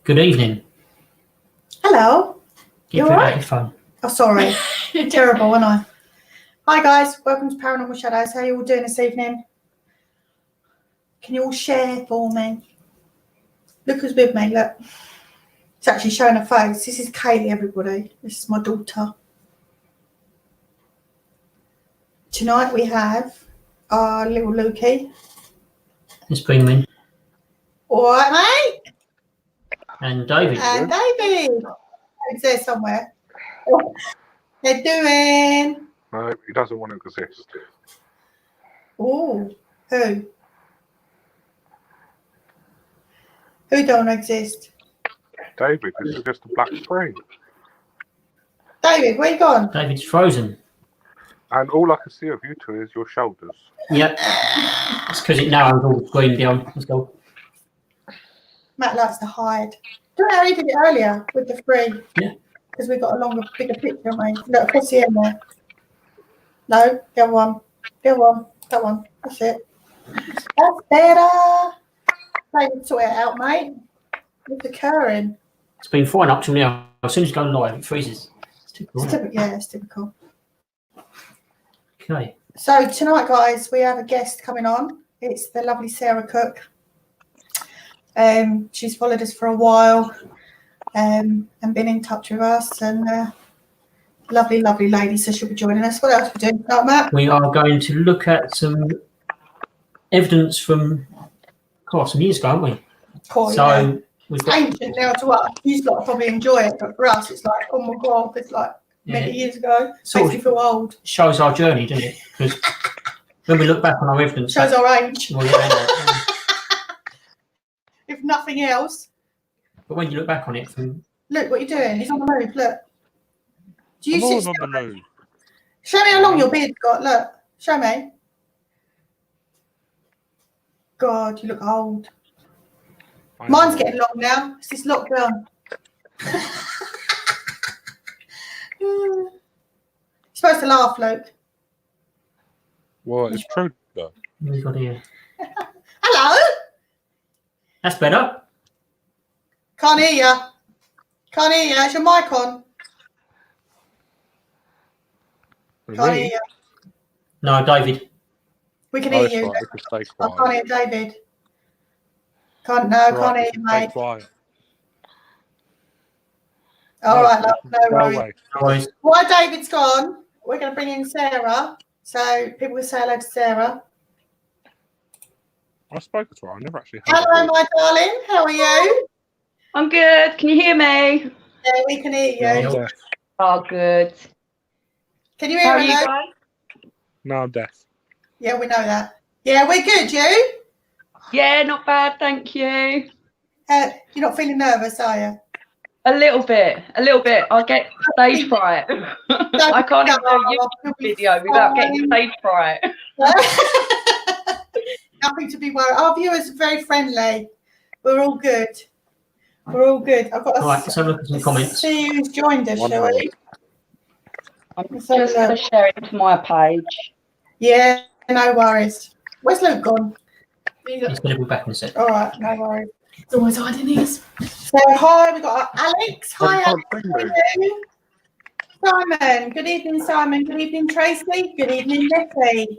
Good evening. Hello. Keep it out your phone. Oh, sorry. Terrible, wasn't I? Hi, guys. Welcome to Paranormal Shadows. How are you all doing this evening? Can you all share for me? Look who's with me. Look. It's actually showing her face. This is Kaylee, everybody. This is my daughter. Tonight we have our little Lukey. It's Penguin. All right, mate. And David. And David. He's there somewhere. They're doing. No, he doesn't want to exist. Oh, who? Who don't exist? David, this is just a black screen. David, where you gone? David's frozen. And all I can see of you two is your shoulders. Yep. It's because it narrows all the screen down. Let's go. Matt likes to hide. Do you know how he did it earlier with the free? Yeah. Because we've got a longer, bigger picture, haven't we? Look, across the end there. No, the other one. The other one. That one. That's it. That's better. David, sort it out, mate. What's occurring? It's been fine up till now. As soon as you go live, it freezes. It's typical. Yeah, it's typical. Okay. So tonight, guys, we have a guest coming on. It's the lovely Sarah Cook. She's followed us for a while and been in touch with us, and lovely lady, so she'll be joining us. What else are we doing tonight, Matt? We are going to look at some evidence from some years ago, aren't we? Cool, So yeah. we've got Ancient now to us. You lot probably enjoy it, but for us it's like, oh my god, it's like many years ago. Sort Makes me feel old. shows our journey, doesn't it? Because when we look back on our evidence, Shows our age. well, yeah, If nothing else. but when you look back on it from Look what you're doing. He's on the move, look. Do you I'm see? always on the move. Show me how long your beard's got. Look. Show me. God, you look old. Mine's getting long now. It's this lockdown. You're supposed to laugh, Luke. Well, it's true, though. we've got here. Hello. That's better. Can't hear you. Can't hear you. Is your mic on? Can't hear you. No, David. We can hear you. Right, we can stay I quiet. can't hear David. Can't hear you, mate. Stay quiet. All right, love. No Go worries. away. No worries. While David's gone, we're going to bring in Sarah. So people will say hello to Sarah. I spoke to her. I never actually heard Hello, her. my darling. How are you? I'm good. Can you hear me? Yeah, we can hear you. No, I'm deaf. Oh, good. Can you How hear are you us? guys? No, I'm deaf. Yeah, we know that. Yeah, we're good. You? Yeah, not bad, thank you. You're not feeling nervous, are you? A little bit. I get stage fright. I can't even do a YouTube video without getting stage fright. Nothing to be worried. Our viewers are very friendly. We're all good. We're all good. I've got All right, let's have a look at some comments. see who's joined us, shall we? I'm Let's just have a going to look. share it to my page. Yeah, no worries. Where's Luke gone? He's going to be back in a sec. All right, no worries. It's always hiding these. So, hi, we've got Alex. Hi, I Alex. can't How think, are you? Simon. Good evening, Simon. Good evening, Tracy. Good evening, Becky.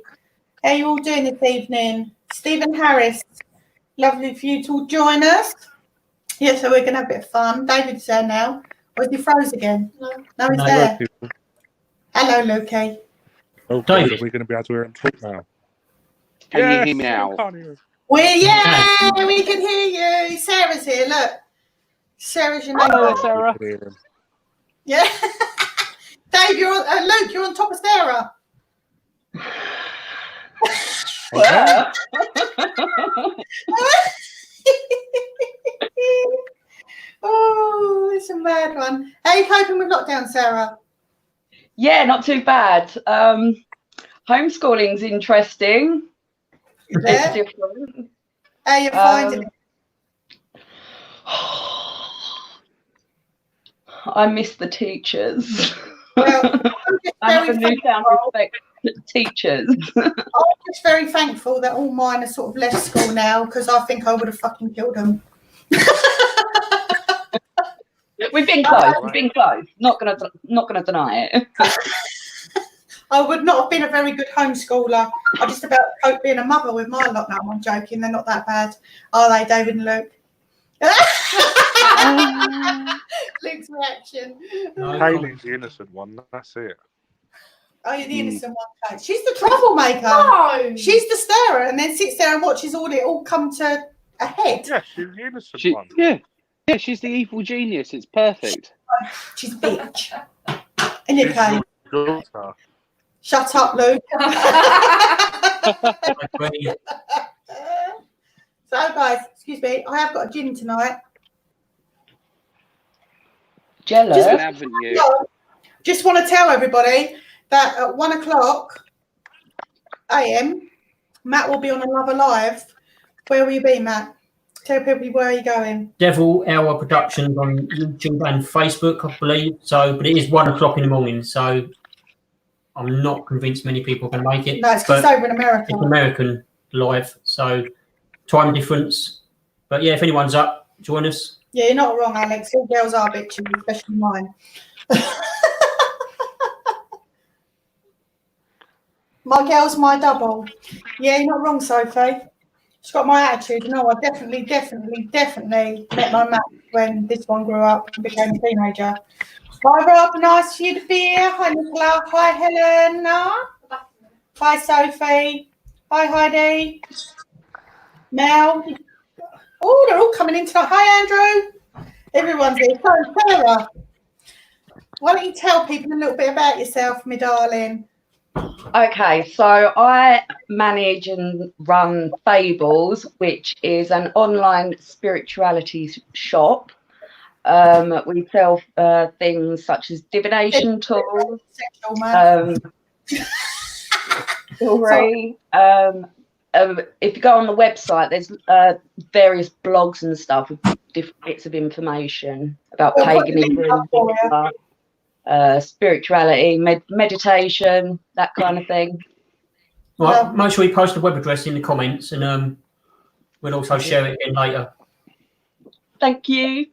How are you all doing this evening? Stephen Harris. Lovely for you to join us. Yeah, so we're going to have a bit of fun. David's there now. Or is he froze again? No, he's No. there. People. Hello, Lukey. Oh, David. we're going to be able to hear him talk now. Can you hear me Yes, now? I can't hear him. We can hear you. Sarah's here, look. Sarah's your name. Hello, Sarah. We can hear him. Yeah. Dave, you're on, Luke, you're on top of Sarah. Well, Oh, it's a mad one. How are you coping with lockdown, Sarah? yeah, not too bad. Homeschooling's interesting. Yeah. It's different. How are you finding it? I miss the teachers. Well, I'm just I have very a newfound thankful. respect for teachers. I'm just very thankful that all mine are sort of left school now because I think I would have fucking killed them. We've been close. We've been close. Not gonna deny it. I would not have been a very good homeschooler. I just about cope being a mother with my lot. No, I'm joking. They're not that bad, are they, David and Luke? Luke's reaction. No, Hayley's the innocent one. That's it. Oh, you're the innocent one, Kate. She's the troublemaker. No. She's the stirrer, and then sits there and watches it all come to a head. Yeah, she's the innocent one. Yeah, she's the evil genius. It's perfect. She's a bitch. And you She's can your daughter. shut up, Luke. So, guys, excuse me, I have got a gin tonight. Jealous. Haven't you? Just want to tell everybody that at 1:00 a.m, Matt will be on another live. Where will you be, Matt? Tell people where are you going. Devil Hour Productions on YouTube and Facebook, I believe. So, but it is 1:00 in the morning. So, I'm not convinced many people are going to make it. No, it's because it's over in America. It's American live, so time difference. But yeah, if anyone's up, join us. Yeah, you're not wrong, Alex. All girls are bitches, especially mine. My girl's my double. Yeah, you're not wrong, Sophie. She's got my attitude. No, I definitely met my match when this one grew up and became a teenager. Hi, Rob. Nice for you to be here. Hi, Nicola. Hi, Helen. Hi, Sophie. Hi, Heidi. Mel. Oh, they're all coming in tonight. Hi, Andrew. Everyone's here. So, Sarah, why don't you tell people a little bit about yourself, my darling? Okay, so I manage and run Fables, which is an online spirituality shop. We sell things such as divination tools, jewelry. If you go on the website, there's various blogs and stuff with different bits of information about paganism, spirituality, meditation, that kind of thing. Well, make sure you post the web address in the comments, and we'll also share it again later. Thank you.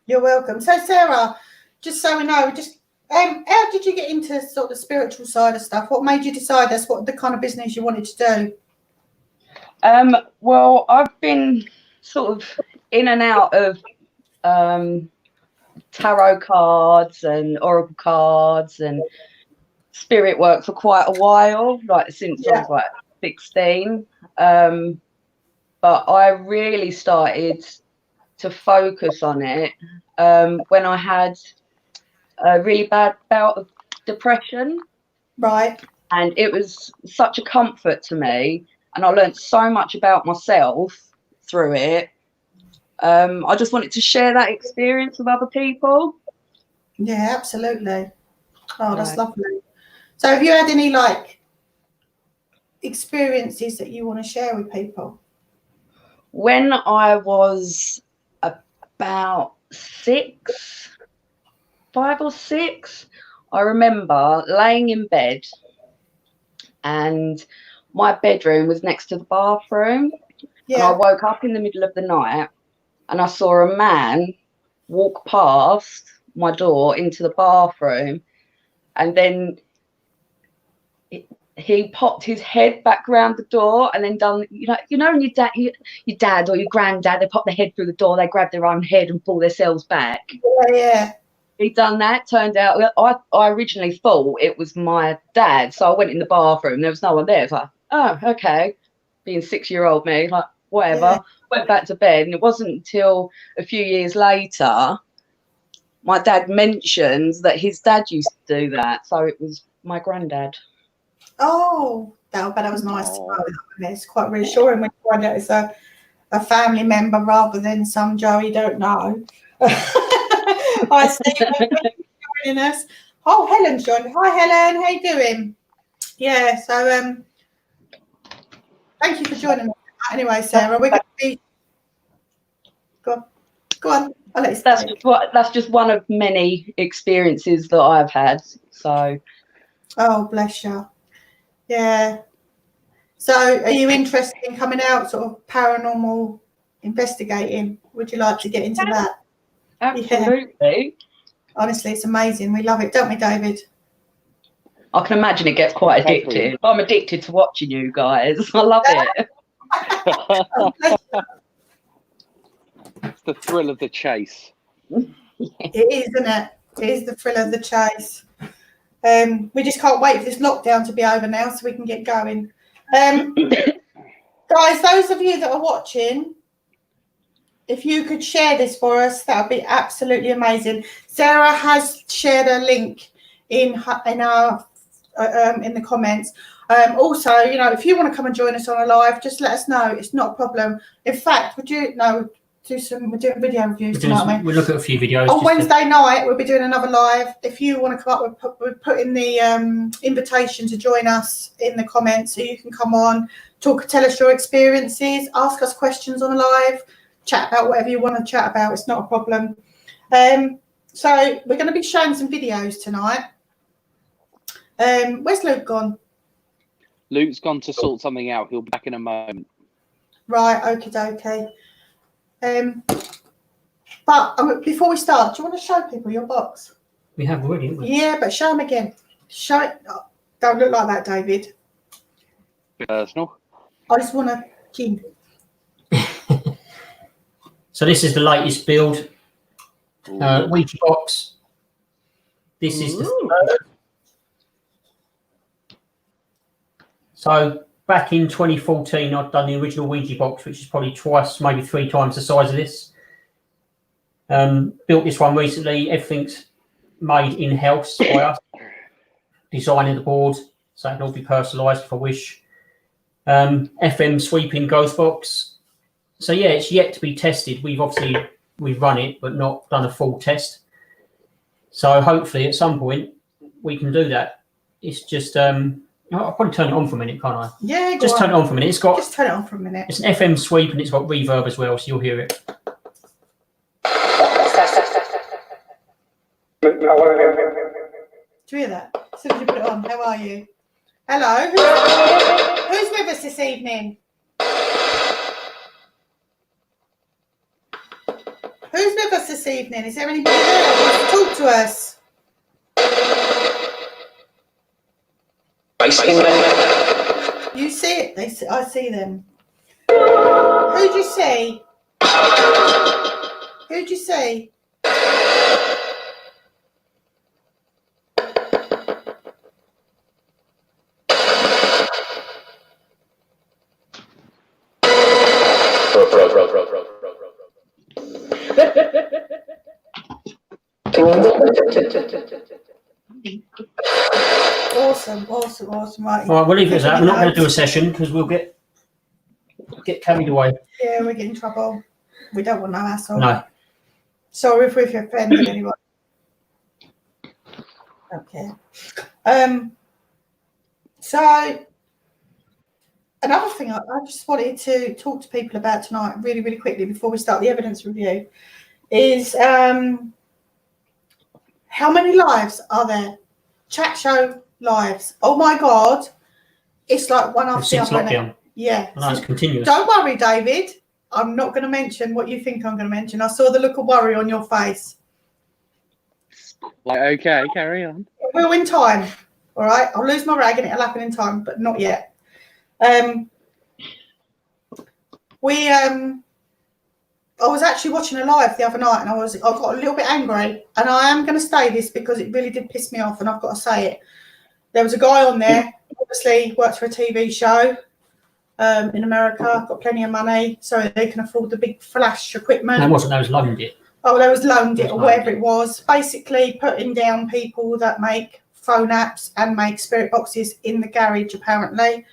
You're welcome. So, Sarah, just so we know, how did you get into sort of the spiritual side of stuff? What made you decide that's what the kind of business you wanted to do? Well, I've been sort of in and out of tarot cards and oracle cards and spirit work for quite a while, like since I was like 16. But I really started to focus on it when I had a really bad bout of depression. Right. And it was such a comfort to me, and I learned so much about myself through it. I just wanted to share that experience with other people. Yeah, absolutely. Oh, that's lovely. So have you had any experiences that you want to share with people? When I was about 5 or 6, I remember laying in bed, and my bedroom was next to the bathroom. And I woke up in the middle of the night and I saw a man walk past my door into the bathroom, and then he popped his head back around the door and then done, when your dad or your granddad, they pop their head through the door, they grab their own head and pull themselves back. Yeah. He'd done that. Turned out, I originally thought it was my dad, so I went in the bathroom. There was no one there. It's like, oh, okay. Being 6-year-old me, like, whatever. Yeah. Went back to bed, and it wasn't until a few years later my dad mentions that his dad used to do that. So it was my granddad. Oh, but that was nice to know. It's quite reassuring when you find out it's a family member rather than some Joe you don't know. Hi, Steve. Thank you for joining us. Oh, Helen's joined. Hi, Helen. How you doing? Yeah, so thank you for joining us. Anyway, Sarah, we're going to be... Go on. I'll let you start. That's just one of many experiences that I've had. So... Oh, bless you. Yeah. So are you interested in coming out sort of paranormal investigating? Would you like to get into that? Absolutely. Honestly, it's amazing. We love it, don't we, David? I can imagine it gets quite addictive. I'm addicted to watching you guys. I love it. It's the thrill of the chase. It is, isn't it? It is the thrill of the chase. We just can't wait for this lockdown to be over now so we can get going. Guys, those of you that are watching, if you could share this for us, that would be absolutely amazing. Sarah has shared a link in our in the comments. Also, you know, if you want to come and join us on a live, just let us know. It's not a problem. In fact, we're doing video reviews tonight. We'll look at a few videos. On Wednesday night, we'll be doing another live. If you want to come up, we'll put in the invitation to join us in the comments, so you can come on, tell us your experiences, ask us questions on live, chat about whatever you want to chat about. It's not a problem. So we're going to be showing some videos tonight. Where's Luke gone? Luke's gone to sort something out. He'll be back in a moment. Right, okie dokie. But before we start, do you want to show people your box? We have already, haven't we? Yeah, but show them again. Show it. Oh, don't look like that, David. Personal. I just want to king. So this is the latest build. Ouija box. This is the third. So back in 2014, I'd done the original Ouija box, which is probably twice, maybe 3 times the size of this. Built this one recently. Everything's made in-house by us. Designing the board, so it can all be personalised if I wish. FM sweeping ghost box. So yeah, it's yet to be tested. We've run it, but not done a full test. So hopefully at some point we can do that. It's just I'll probably turn it on for a minute, can't I? Yeah, just turn it on for a minute. Just turn it on for a minute. It's an FM sweep and it's got reverb as well, so you'll hear it. Do you hear that? As soon as you put it on, how are you? Hello. Who's with us this evening? Who's with us this evening? Is there anybody there who wants to talk to us? You see it? I see them. Who'd you see? Who'd you see? Awesome. Right. All right, we'll leave it as that. We're not going to do a session because we'll get carried away. Yeah, we get in trouble. We don't want no hassle. No. Sorry if we've offended anyone. Okay. So another thing I just wanted to talk to people about tonight, really, really quickly before we start the evidence review, is how many lives are there? Chat show lives. Oh my God. It's like one after the other. Since lockdown. Yeah. No, it's continuous. Don't worry, David. I'm not going to mention what you think I'm going to mention. I saw the look of worry on your face. Okay, carry on. We're in time. All right. I'll lose my rag and it'll happen in time, but not yet. I was actually watching a live the other night and I got a little bit angry, and I am going to say this because it really did piss me off and I've got to say it. There was a guy on there, obviously worked for a TV show in America, got plenty of money, so they can afford the big flash equipment. That wasn't, that was loaned it. Oh, there was loaned it or whatever it was. Basically putting down people that make phone apps and make spirit boxes in the garage, apparently.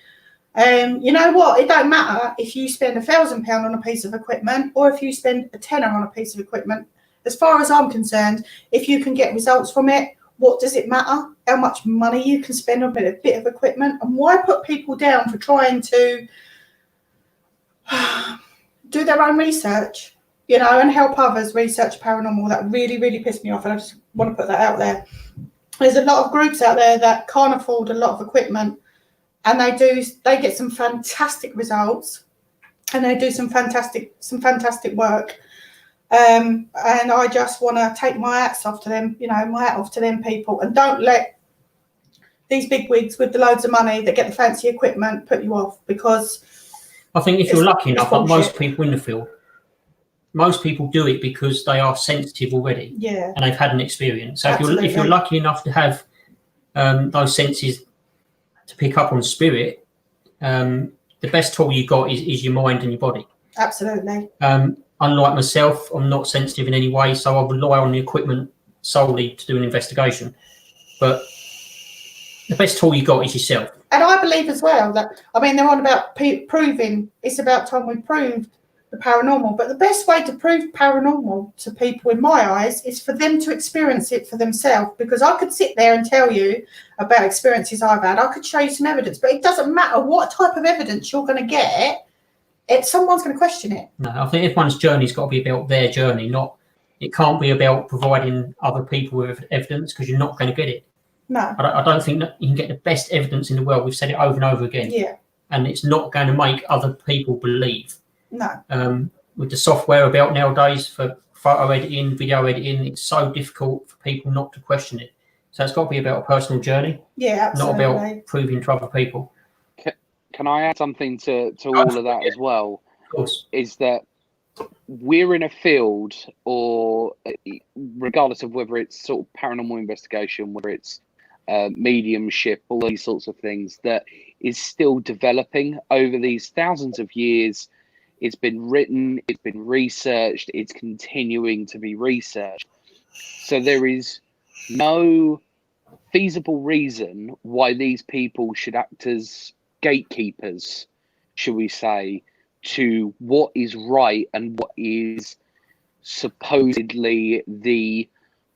You know what? It don't matter if you spend £1,000 on a piece of equipment or if you spend a tenner on a piece of equipment. As far as I'm concerned, if you can get results from it, what does it matter? How much money you can spend on a bit of equipment? And why put people down for trying to do their own research, you know, and help others research paranormal? That really, really pissed me off, and I just want to put that out there. There's a lot of groups out there that can't afford a lot of equipment, and they get some fantastic results, and they do some fantastic work. And I just want to take my hats off to them, my hat off to them people, and don't let these big wigs with the loads of money that get the fancy equipment put you off, because I think if you're lucky enough, like most bullshit. people in the field, most people do it because they are sensitive already, Yeah, and they've had an experience. So if absolutely. you're lucky enough to have those senses to pick up on spirit, the best tool you got is your mind and your body. Absolutely. Unlike myself, I'm not sensitive in any way, so I rely on the equipment solely to do an investigation. But the best tool you got is yourself. And I believe as well that, they're on about proving, it's about time we proved the paranormal. But the best way to prove paranormal to people, in my eyes, is for them to experience it for themselves. Because I could sit there and tell you about experiences I've had. I could show you some evidence, but it doesn't matter what type of evidence you're going to get. Someone's going to question it. No, I think everyone's journey's got to be about their journey, it can't be about providing other people with evidence, because you're not going to get it. No. I don't think that you can get the best evidence in the world. We've said it over and over again. Yeah. And it's not going to make other people believe. No. With the software about nowadays for photo editing, video editing, it's so difficult for people not to question it. So it's got to be about a personal journey. Yeah, absolutely. Not about proving to other people. Can I add something to all of that as well? Of course. Is that we're in a field, or regardless of whether it's sort of paranormal investigation, whether it's mediumship, all these sorts of things, that is still developing over these thousands of years. It's been written, it's been researched, it's continuing to be researched. So there is no feasible reason why these people should act as gatekeepers, should we say, to what is right and what is supposedly the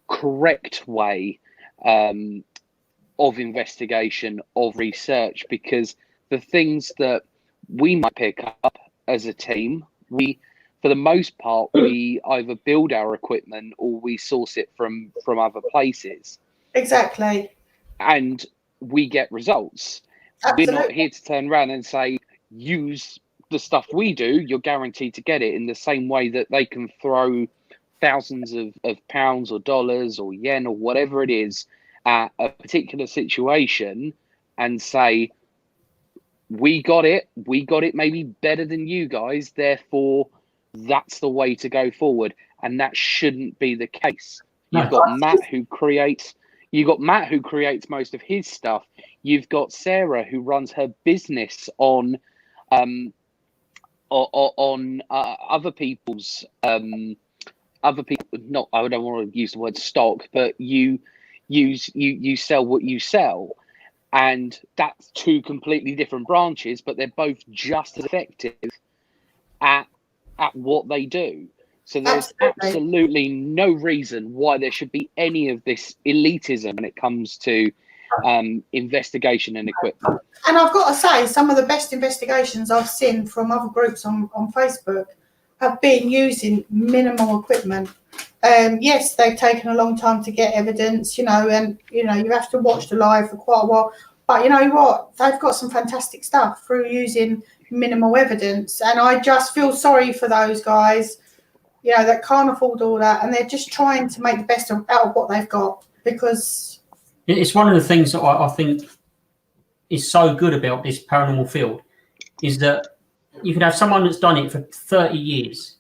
correct way of investigation, of research, because the things that we might pick up as a team, for the most part, we either build our equipment or we source it from other places. Exactly. And we get results. Absolutely. We're not here to turn around and say, use the stuff we do, you're guaranteed to get it, in the same way that they can throw thousands of pounds or dollars or yen or whatever it is at a particular situation and say, we got it maybe better than you guys, therefore that's the way to go forward. And that shouldn't be the case. You've got Matt who creates most of his stuff. You've got Sarah who runs her business on other people's not, I don't want to use the word stock, but you sell what you sell. And that's two completely different branches, but they're both just as effective at what they do. So there's absolutely no reason why there should be any of this elitism when it comes to investigation and equipment. And I've got to say, some of the best investigations I've seen from other groups on Facebook have been using minimal equipment. Yes, they've taken a long time to get evidence, and you have to watch the live for quite a while. But you know what? They've got some fantastic stuff through using minimal evidence. And I just feel sorry for those guys, that can't afford all that, and they're just trying to make the best out of what they've got, because it's one of the things that I think is so good about this paranormal field is that you can have someone that's done it for 30 years,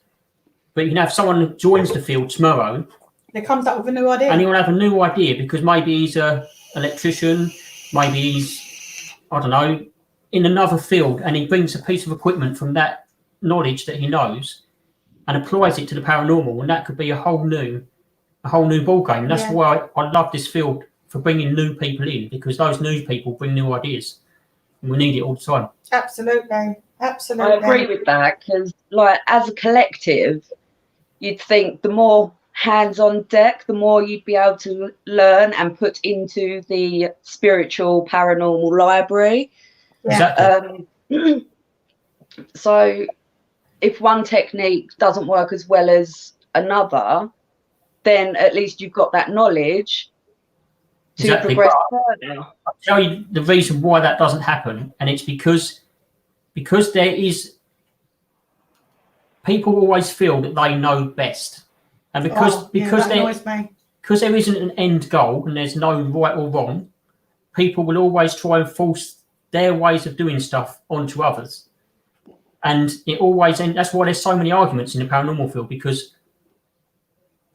but you can have someone that joins the field tomorrow. That comes up with a new idea. And he'll have a new idea because maybe he's an electrician, maybe he's, I don't know, in another field, and he brings a piece of equipment from that knowledge that he knows and applies it to the paranormal, and that could be a whole new ball game. And that's why I love this field, for bringing new people in, because those new people bring new ideas, and we need it all the time. Absolutely. I agree with that, because as a collective, you'd think the more hands on deck, the more you'd be able to learn and put into the spiritual paranormal library. Exactly. So if one technique doesn't work as well as another, then at least you've got that knowledge to progress further. I'll tell you the reason why that doesn't happen, and it's because there is, people always feel that they know best. And because that annoys me. because there isn't an end goal and there's no right or wrong, people will always try and force their ways of doing stuff onto others. And it always ends. That's why there's so many arguments in the paranormal field, because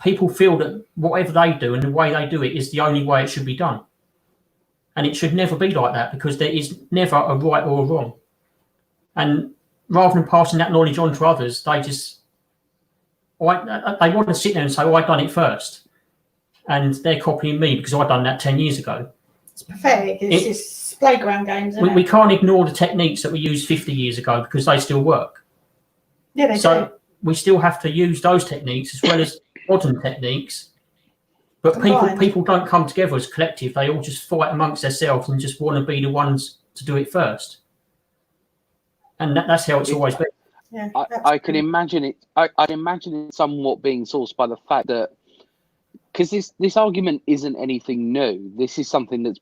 people feel that whatever they do and the way they do it is the only way it should be done. And it should never be like that, because there is never a right or a wrong. And rather than passing that knowledge on to others, they want to sit there and say, "Oh, I've done it first," and they're copying me because I've done that 10 years ago. It's pathetic. It's just playground games, isn't We it? can't ignore the techniques that we used 50 years ago, because they still work. Yeah, they do. So we still have to use those techniques as well as modern techniques. But Combined. people don't come together as a collective. They all just fight amongst themselves and just want to be the ones to do it first. And that's how it's always been. Yeah, I can imagine it. I imagine it somewhat being sourced by the fact that, because this argument isn't anything new. This is something that's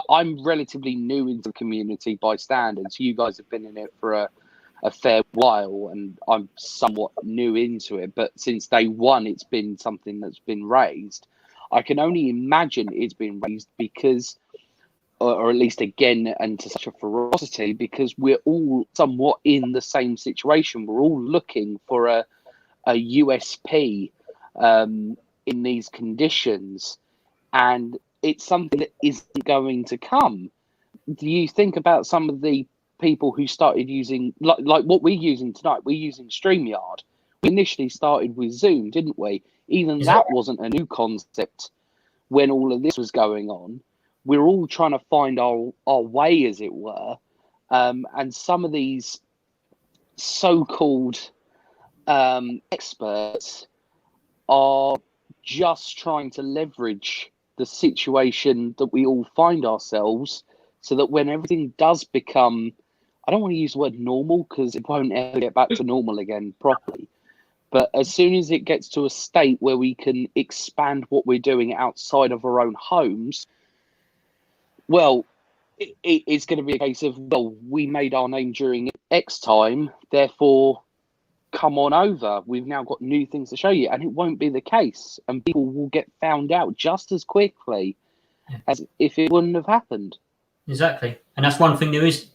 I'm relatively new into the community by standards. You guys have been in it for a fair while, and I'm somewhat new into it. But since day one, it's been something that's been raised. I can only imagine it's been raised because, or at least again, and to such a ferocity, because we're all somewhat in the same situation. We're all looking for a USP in these conditions, and it's something that isn't going to come. Do you think about some of the people who started using, like what we're using tonight? We're using StreamYard. We initially started with Zoom, didn't we? Even that wasn't a new concept when all of this was going on. We're all trying to find our way, as it were. And some of these so-called experts are just trying to leverage the situation that we all find ourselves, so that when everything does become, I don't want to use the word normal, because it won't ever get back to normal again properly. But as soon as it gets to a state where we can expand what we're doing outside of our own homes, well, it's going to be a case of, well, we made our name during X time, therefore come on over. We've now got new things to show you. And it won't be the case. And people will get found out just as quickly as if it wouldn't have happened. Exactly. And that's one thing there is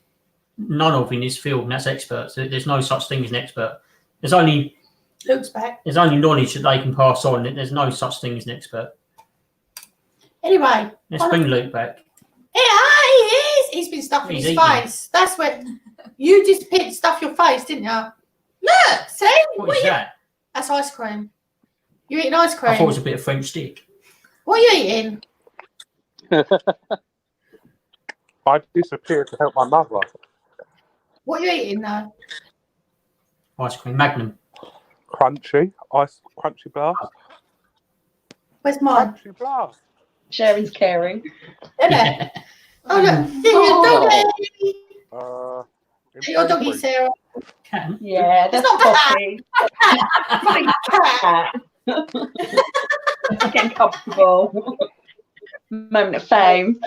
none of in this field, and that's experts. There's no such thing as an expert. There's only knowledge that they can pass on. There's no such thing as an expert. Anyway. Let's bring Luke back. Yeah, he is. He's been stuffing He's his eating. face. That's when you just picked stuff your face, didn't you? Look, see? What is that? That's ice cream. You eating ice cream? I thought it was a bit of French stick. What are you eating? I disappeared to help my mother. What are you eating though? Ice cream, Magnum. Crunchy blast. Where's mine? Crunchy blast. Sharing's caring. Isn't it? Oh look, your doggy. Your doggy, Sarah. Can. Yeah, that's It's Poppy. Cat. Getting comfortable. Moment of fame.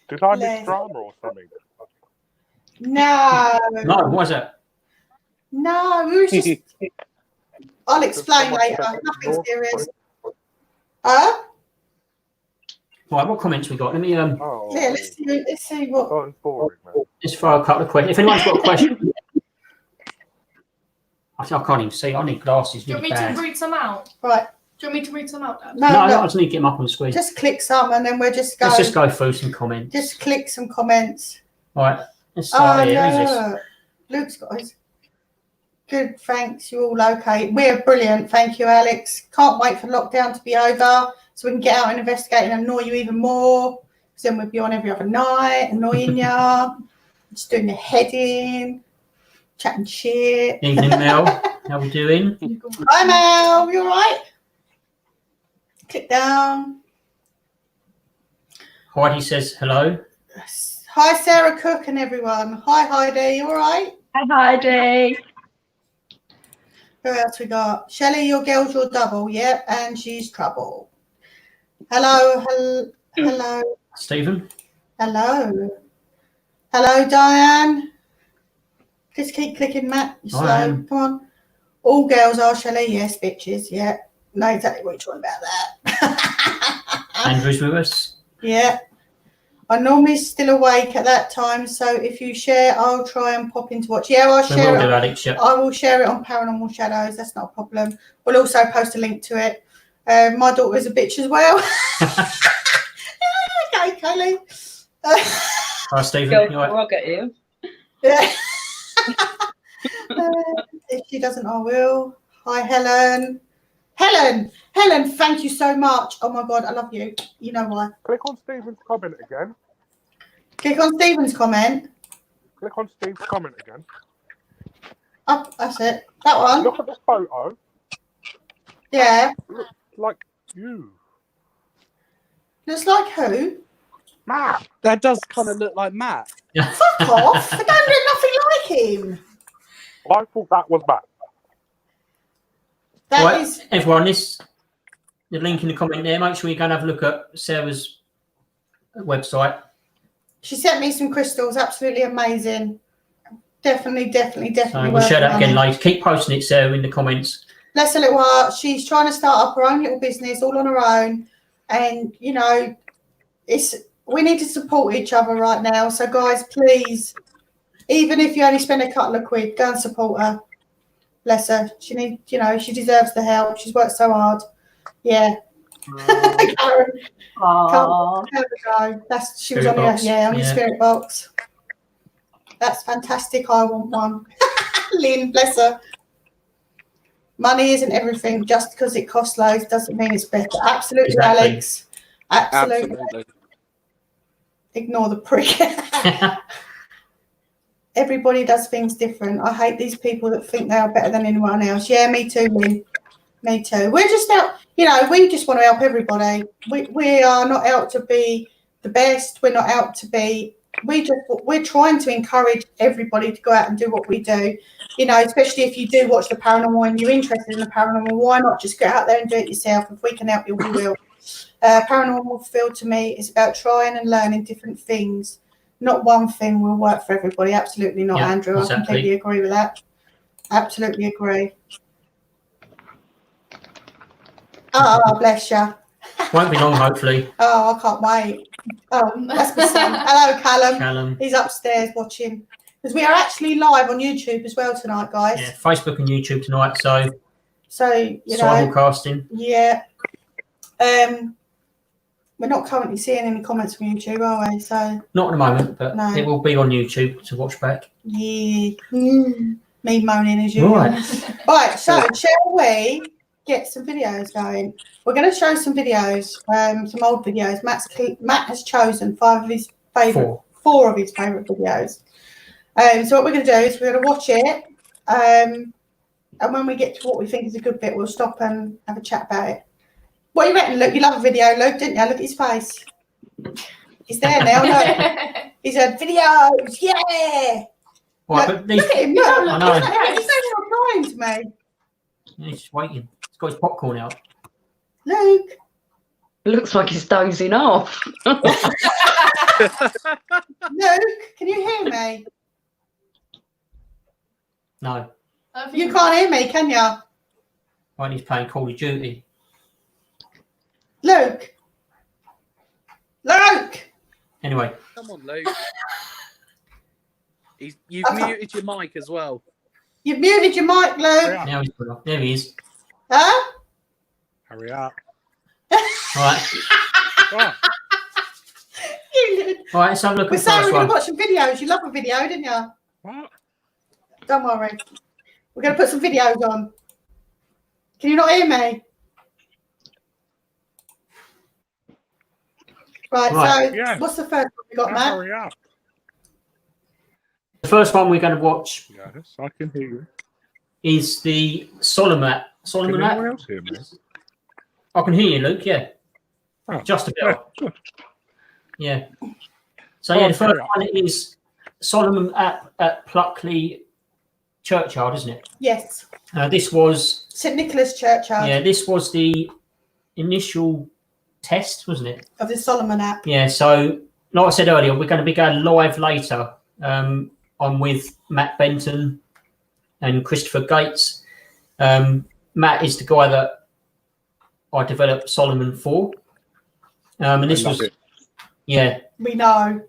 Did I Bless. miss drama or something? No. No, what was it? No, we were just. I'll explain Someone later. said Nothing North serious. Korea. Right, what comments we got? Let me Oh, Yeah, let's see what. oh, it's boring, man. just throw a couple of questions. If anyone's got a question, I can't even see. I need glasses. Do you Really want me bad. to read some out? Right. Do you want me to read some out, Dad? No, No, no, I just need to get them up on the screen. just click some and then we'll just go. Let's just go through some comments. Just click some comments. Right, let's start here. Who's this? no. Luke's got his. Good, thanks. You're all okay. We're brilliant. Thank you, Alex. Can't wait for lockdown to be over so we can get out and investigate and annoy you even more. Because then we'll be on every other night, annoying you, just doing the heading, chatting shit. Evening, Mel. How we doing? Hi, Mel. You all right? Click down. Heidi says hello. Hi, Sarah Cook and everyone. Hi, Heidi. You all right? Hi, Heidi. Who else we got? Shelley, your girl's your double, yeah, and she's trouble. Hello. Stephen. Hello, Diane. Just keep clicking, Matt. You're I slow. am. Come on. All girls are Shelley. Yes, bitches. Yeah. Know exactly what you're talking about that. Andrew's with us. Yeah. I'm normally still awake at that time, so if you share, I'll try and pop in to watch. Yeah, I'll We share will it. do, Alex. Yeah. I will share it on Paranormal Shadows. That's not a problem. We'll also post a link to it. My daughter's a bitch as well. Okay, Kelly. Hi, Stephen. Go You all right? frog at you. Yeah. If she doesn't, I will. Hi, Helen. Helen, thank you so much. Oh my God, I love you. You know why. Click on Stephen's comment again. Click on Stephen's comment. Click on Steve's comment again. Oh, that's it. That one. Look at the photo. Yeah. Looks like you. Looks like who? Matt. That does kind of look like Matt. Fuck off. I don't look nothing like him. I thought that was Matt. That Right, is. everyone, the link in the comment there. Make sure you go and have a look at Sarah's website. She sent me some crystals. Absolutely amazing. Definitely. So we'll worth share that the again money. later. Keep posting it, Sarah, in the comments. Bless her little heart. She's trying to start up her own little business all on her own. And, you know, we need to support each other right now. So, guys, please, even if you only spend a couple of quid, go and support her. Bless her. She deserves the help. She's worked so hard. Yeah. Karen, Aww. there we go. She was Spirit on your, box. yeah, on your Yeah. spirit box. That's fantastic. I want one. Lynn, bless her. Money isn't everything. Just because it costs loads doesn't mean it's better. Absolutely, Exactly. Alex. Absolutely. Ignore the prick. Everybody does things different. I hate these people that think they are better than anyone else. Yeah, me too, Lynn. Me too. We're just out, we just want to help everybody. We are not out to be the best. We're not out to be, we're trying to encourage everybody to go out and do what we do. Especially if you do watch the paranormal and you're interested in the paranormal, why not just get out there and do it yourself? If we can help you, we will. Paranormal field to me is about trying and learning different things. Not one thing will work for everybody. Absolutely not, Yeah, Andrew. exactly. I completely agree with that. Absolutely agree. Oh, bless you. Won't be long, hopefully. Oh, I can't wait. Oh, that's my son. Hello, Callum. Callum. He's upstairs watching. Because we are actually live on YouTube as well tonight, guys. Yeah, Facebook and YouTube tonight. So simulcasting. simulcasting. Yeah. We're not currently seeing any comments from YouTube, are we? So Not at the moment, but No. it will be on YouTube to watch back. yeah. Me moaning as usual. Right, so shall we get some videos going? We're going to show some videos, some old videos. Matt has chosen four of his favourite videos. So what we're going to do is we're going to watch it, and when we get to what we think is a good bit, we'll stop and have a chat about it. What do you reckon, Luke? You love a video, Luke, didn't you? Look at his face. He's there now, look. He said, videos, yeah! Right, Look, but these, look at him, look. I know. He's not even replying to me. he's just waiting. He's got his popcorn out. Luke. Looks like he's dozing off. Luke, can you hear me? No. You can't hear me, can you? Right, he's playing Call of Duty. Luke. Anyway, Come on, Luke. You've Okay. muted your mic as well. You've muted your mic, Luke. Yeah. now he's put up. There he is. Huh? Hurry up. Right. Oh, All right, let's have a look at We're the saying we're first going one. to watch some videos. You love a video, didn't you? what? Don't worry. We're going to put some videos on. Can you not hear me? Right, Right. so Yeah. what's the first one we got, Matt? Hurry up. The first one we're going to watch Yes, I can hear you. is the Solomon Can Solomon anyone app. else hear me? I can hear you, Luke. Yeah, Oh. just Yeah, about. good. Yeah. So yeah, the first Okay. one is Solomon at Pluckley Churchyard, isn't it? Yes. This was St Nicholas Churchyard this was the initial test, wasn't it? of the Solomon app. Yeah. So like I said earlier, we're going to be going live later. I'm with Matt Benton and Christopher Gates. Matt is the guy that I developed Solomon for. And this was, yeah. We know.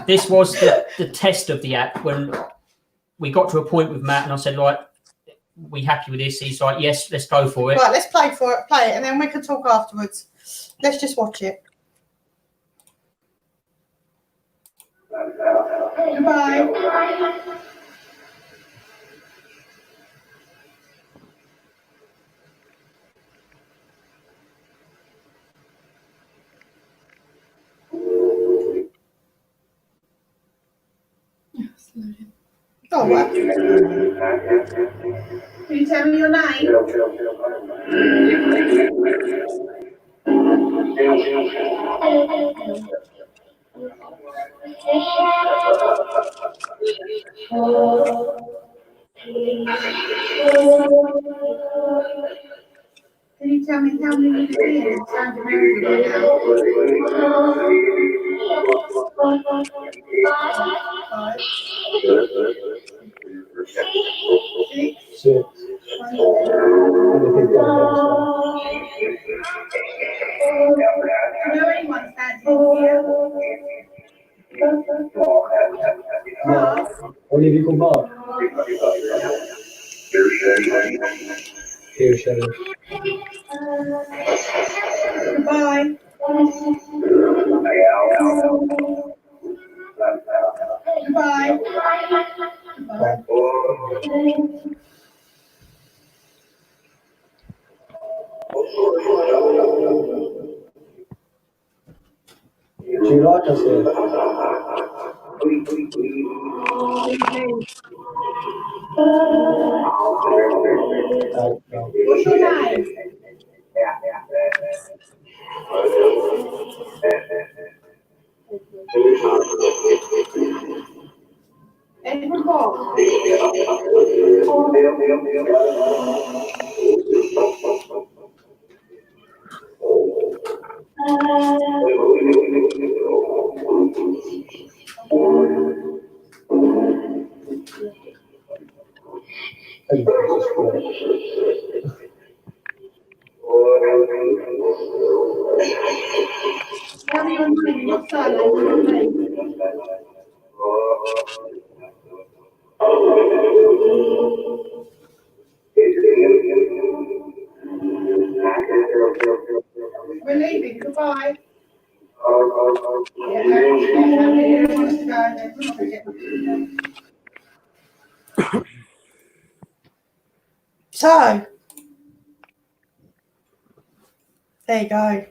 This was the test of the app when we got to a point with Matt and I said, like, we happy with this? He's like, yes, let's go for it. Right, let's play it, and then we can talk afterwards. Let's just watch it. Goodbye. Oh, what? Can you tell me your name? Can you tell me how many you've been? Sound American now. 5. 6. Do you know anyone standing here? Mark? Olivier Combat. Goodbye. Goodbye. Do you like us here? What's your name? Edward Bob. Tell me your name, your surname, your name. We're leaving. Goodbye. So, there you go.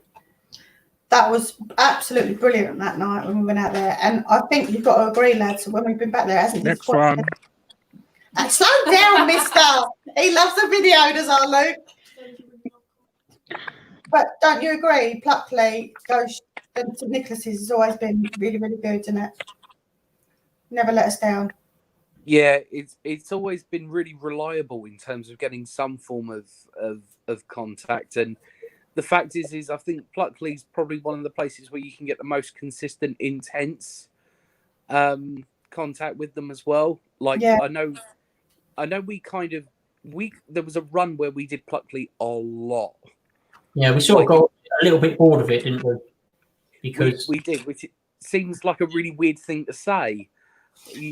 That was absolutely brilliant that night when we went out there. And I think you've got to agree, lads, when we've been back there, hasn't it? Next one. Slow down, mister. He loves the video, does our Luke? But don't you agree? Pluckley goes to Nicholas's has always been really, really good, isn't it? Never let us down. Yeah, it's always been really reliable in terms of getting some form of contact. And the fact is I think Pluckley's probably one of the places where you can get the most consistent, intense contact with them as well. Like, yeah. I know there was a run where we did Pluckley a lot. Yeah, we sort of got a little bit bored of it, didn't we? Because we did, which seems like a really weird thing to say.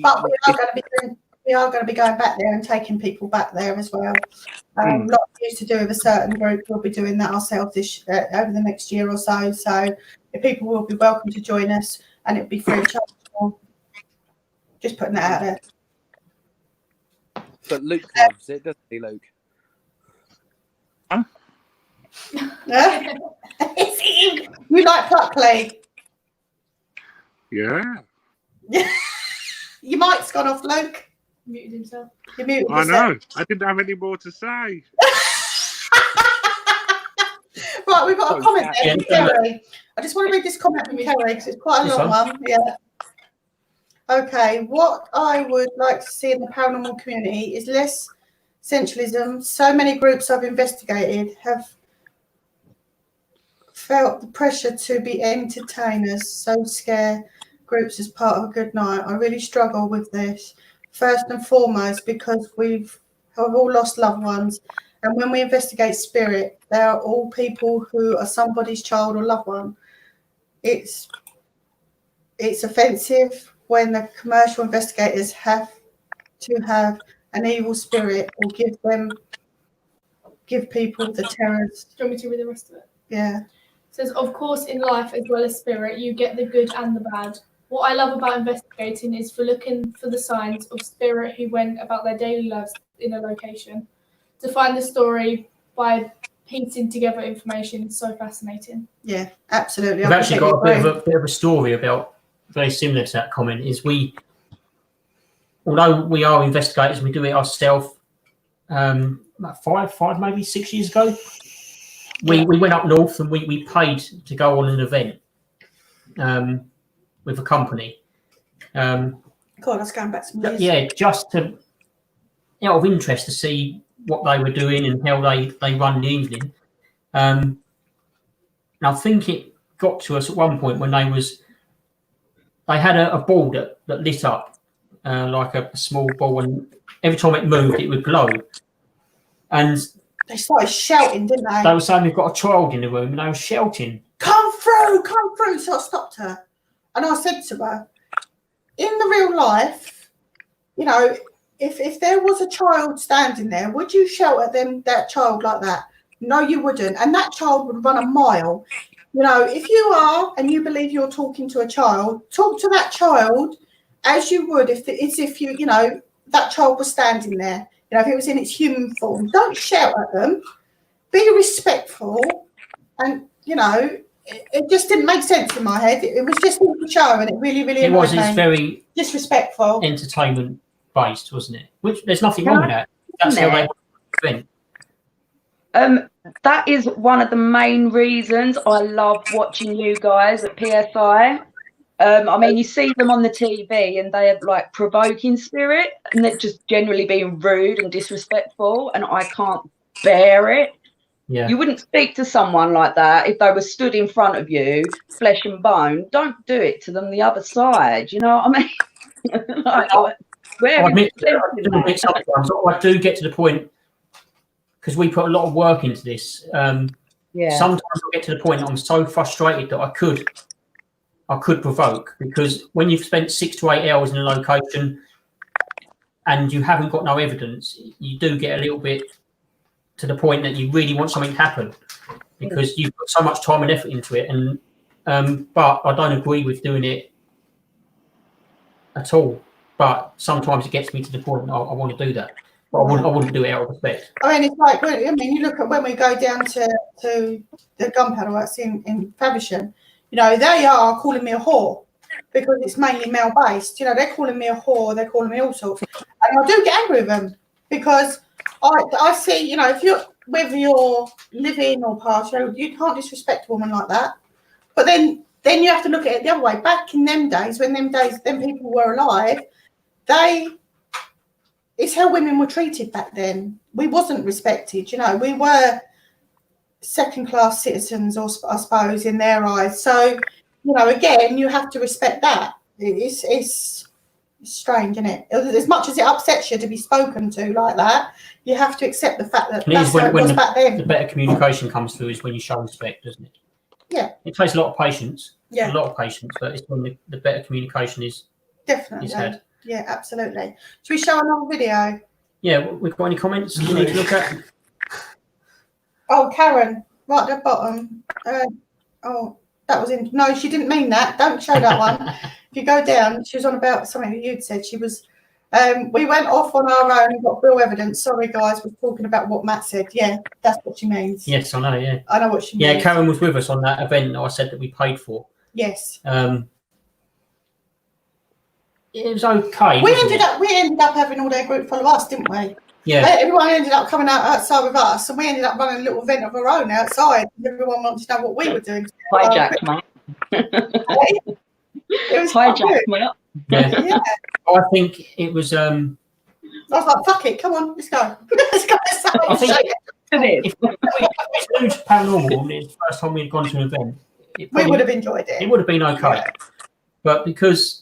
But we are going to be going back there and taking people back there as well. Like we used to do with a certain group, we'll be doing that ourselves over the next year or so. So if people will be welcome to join us, and it'll be free of charge. Just putting that out there. But Luke loves it, doesn't he, Luke? You like Pluckley? Yeah. Your mic's gone off, Luke. Muted himself. You muted I yourself. know. I didn't have any more to say. Right, we've got a comment there from Kerry. I just want to read this comment from Kerry because it's quite a long one. Yeah. Okay, what I would like to see in the paranormal community is less essentialism. So many groups I've investigated have felt the pressure to be entertainers, so scare groups as part of a good night. I really struggle with this, first and foremost, because we've who have all lost loved ones. And when we investigate spirit, they are all people who are somebody's child or loved one. It's offensive when the commercial investigators have to have an evil spirit or give people the terrors. Do you want me to read the rest of it? Yeah. It says, of course, in life as well as spirit, you get the good and the bad. What I love about investigating is for looking for the signs of spirit who went about their daily lives in a location. To find the story by piecing together information is so fascinating. Yeah, absolutely. We've actually got a bit of a story about very similar to that comment. Is although we are investigators, we do it ourselves. About five, maybe 6 years ago, we went up north and we paid to go on an event with a company. God, that's going back some years. Yeah, just to out of interest to see what they were doing and how they run the evening. And I think it got to us at one point when they had a ball that lit up like a small ball, and every time it moved, it would glow. And they started shouting, didn't they? They were saying we've got a child in the room, and they were shouting, "Come through, come through!" So I stopped her, and I said to her, "In the real life, you know, if there was a child standing there, would you shout at that child like that? No, you wouldn't, and that child would run a mile. You know, if you are and you believe you're talking to a child, talk to that child as you would if that child was standing there. You know, if it was in its human form, don't shout at them. Be respectful." And you know, it just didn't make sense in my head. It was just a show, and it really, really it was. It's Very disrespectful, entertainment based, wasn't it? Which there's nothing wrong with that. That's how they went. That is one of the main reasons I love watching you guys at PSI. I mean, you see them on the TV and they have like provoking spirit, and they're just generally being rude and disrespectful, and I can't bear it. Yeah. You wouldn't speak to someone like that if they were stood in front of you, flesh and bone. Don't do it to them the other side. You know what I mean? I do get to the point, because we put a lot of work into this. Sometimes I get to the point I'm so frustrated that I could provoke, because when you've spent 6 to 8 hours in a location and you haven't got no evidence, you do get a little bit to the point that you really want something to happen, because you've put so much time and effort into it. And but I don't agree with doing it at all. But sometimes it gets me to the point I want to do that. But I wouldn't do it out of respect. I mean, it's like, I mean, you look at when we go down to the gunpowder works in Faversham, you know, they are calling me a whore because it's mainly male based. You know, they're calling me a whore, they're calling me all sorts. And I do get angry with them, because I see, you know, whether you're living or past, you can't disrespect a woman like that. But then you have to look at it the other way. Back in them days, when them people were alive, it's how women were treated back then. We wasn't respected, you know. We were second-class citizens, or I suppose, in their eyes. So, you know, again, you have to respect that. It's strange, isn't it? As much as it upsets you to be spoken to like that, you have to accept the fact that that's how it was back then. The better communication comes through is when you show respect, doesn't it? Yeah. It takes a lot of patience. Yeah. A lot of patience, but it's when the better communication is Definitely. had. Yeah, absolutely. Should we show another video? Yeah, we've got any comments you need to look at? Oh, Karen, right at the bottom. That was in. No, she didn't mean that. Don't show that one. If you go down, she was on about something that you'd said. She was. We went off on our own and got real evidence. Sorry, guys, we're talking about what Matt said. Yeah, that's what she means. Yes, I know. Yeah, I know what she means. Yeah, Karen was with us on that event that I said that we paid for. Yes. It was okay. We ended up having all their group follow us, didn't we? Yeah. Everyone ended up coming outside with us, and we ended up running a little event of our own outside. Everyone wanted to know what we were doing. Hijacked, mate. It was hijacked, mate. Yeah. I think it was. I was like, "Fuck it, come on, let's go." Let's go. I think if we exclude paranormal, and it's the first time we had gone to an event, we would have enjoyed it. It would have been okay, but because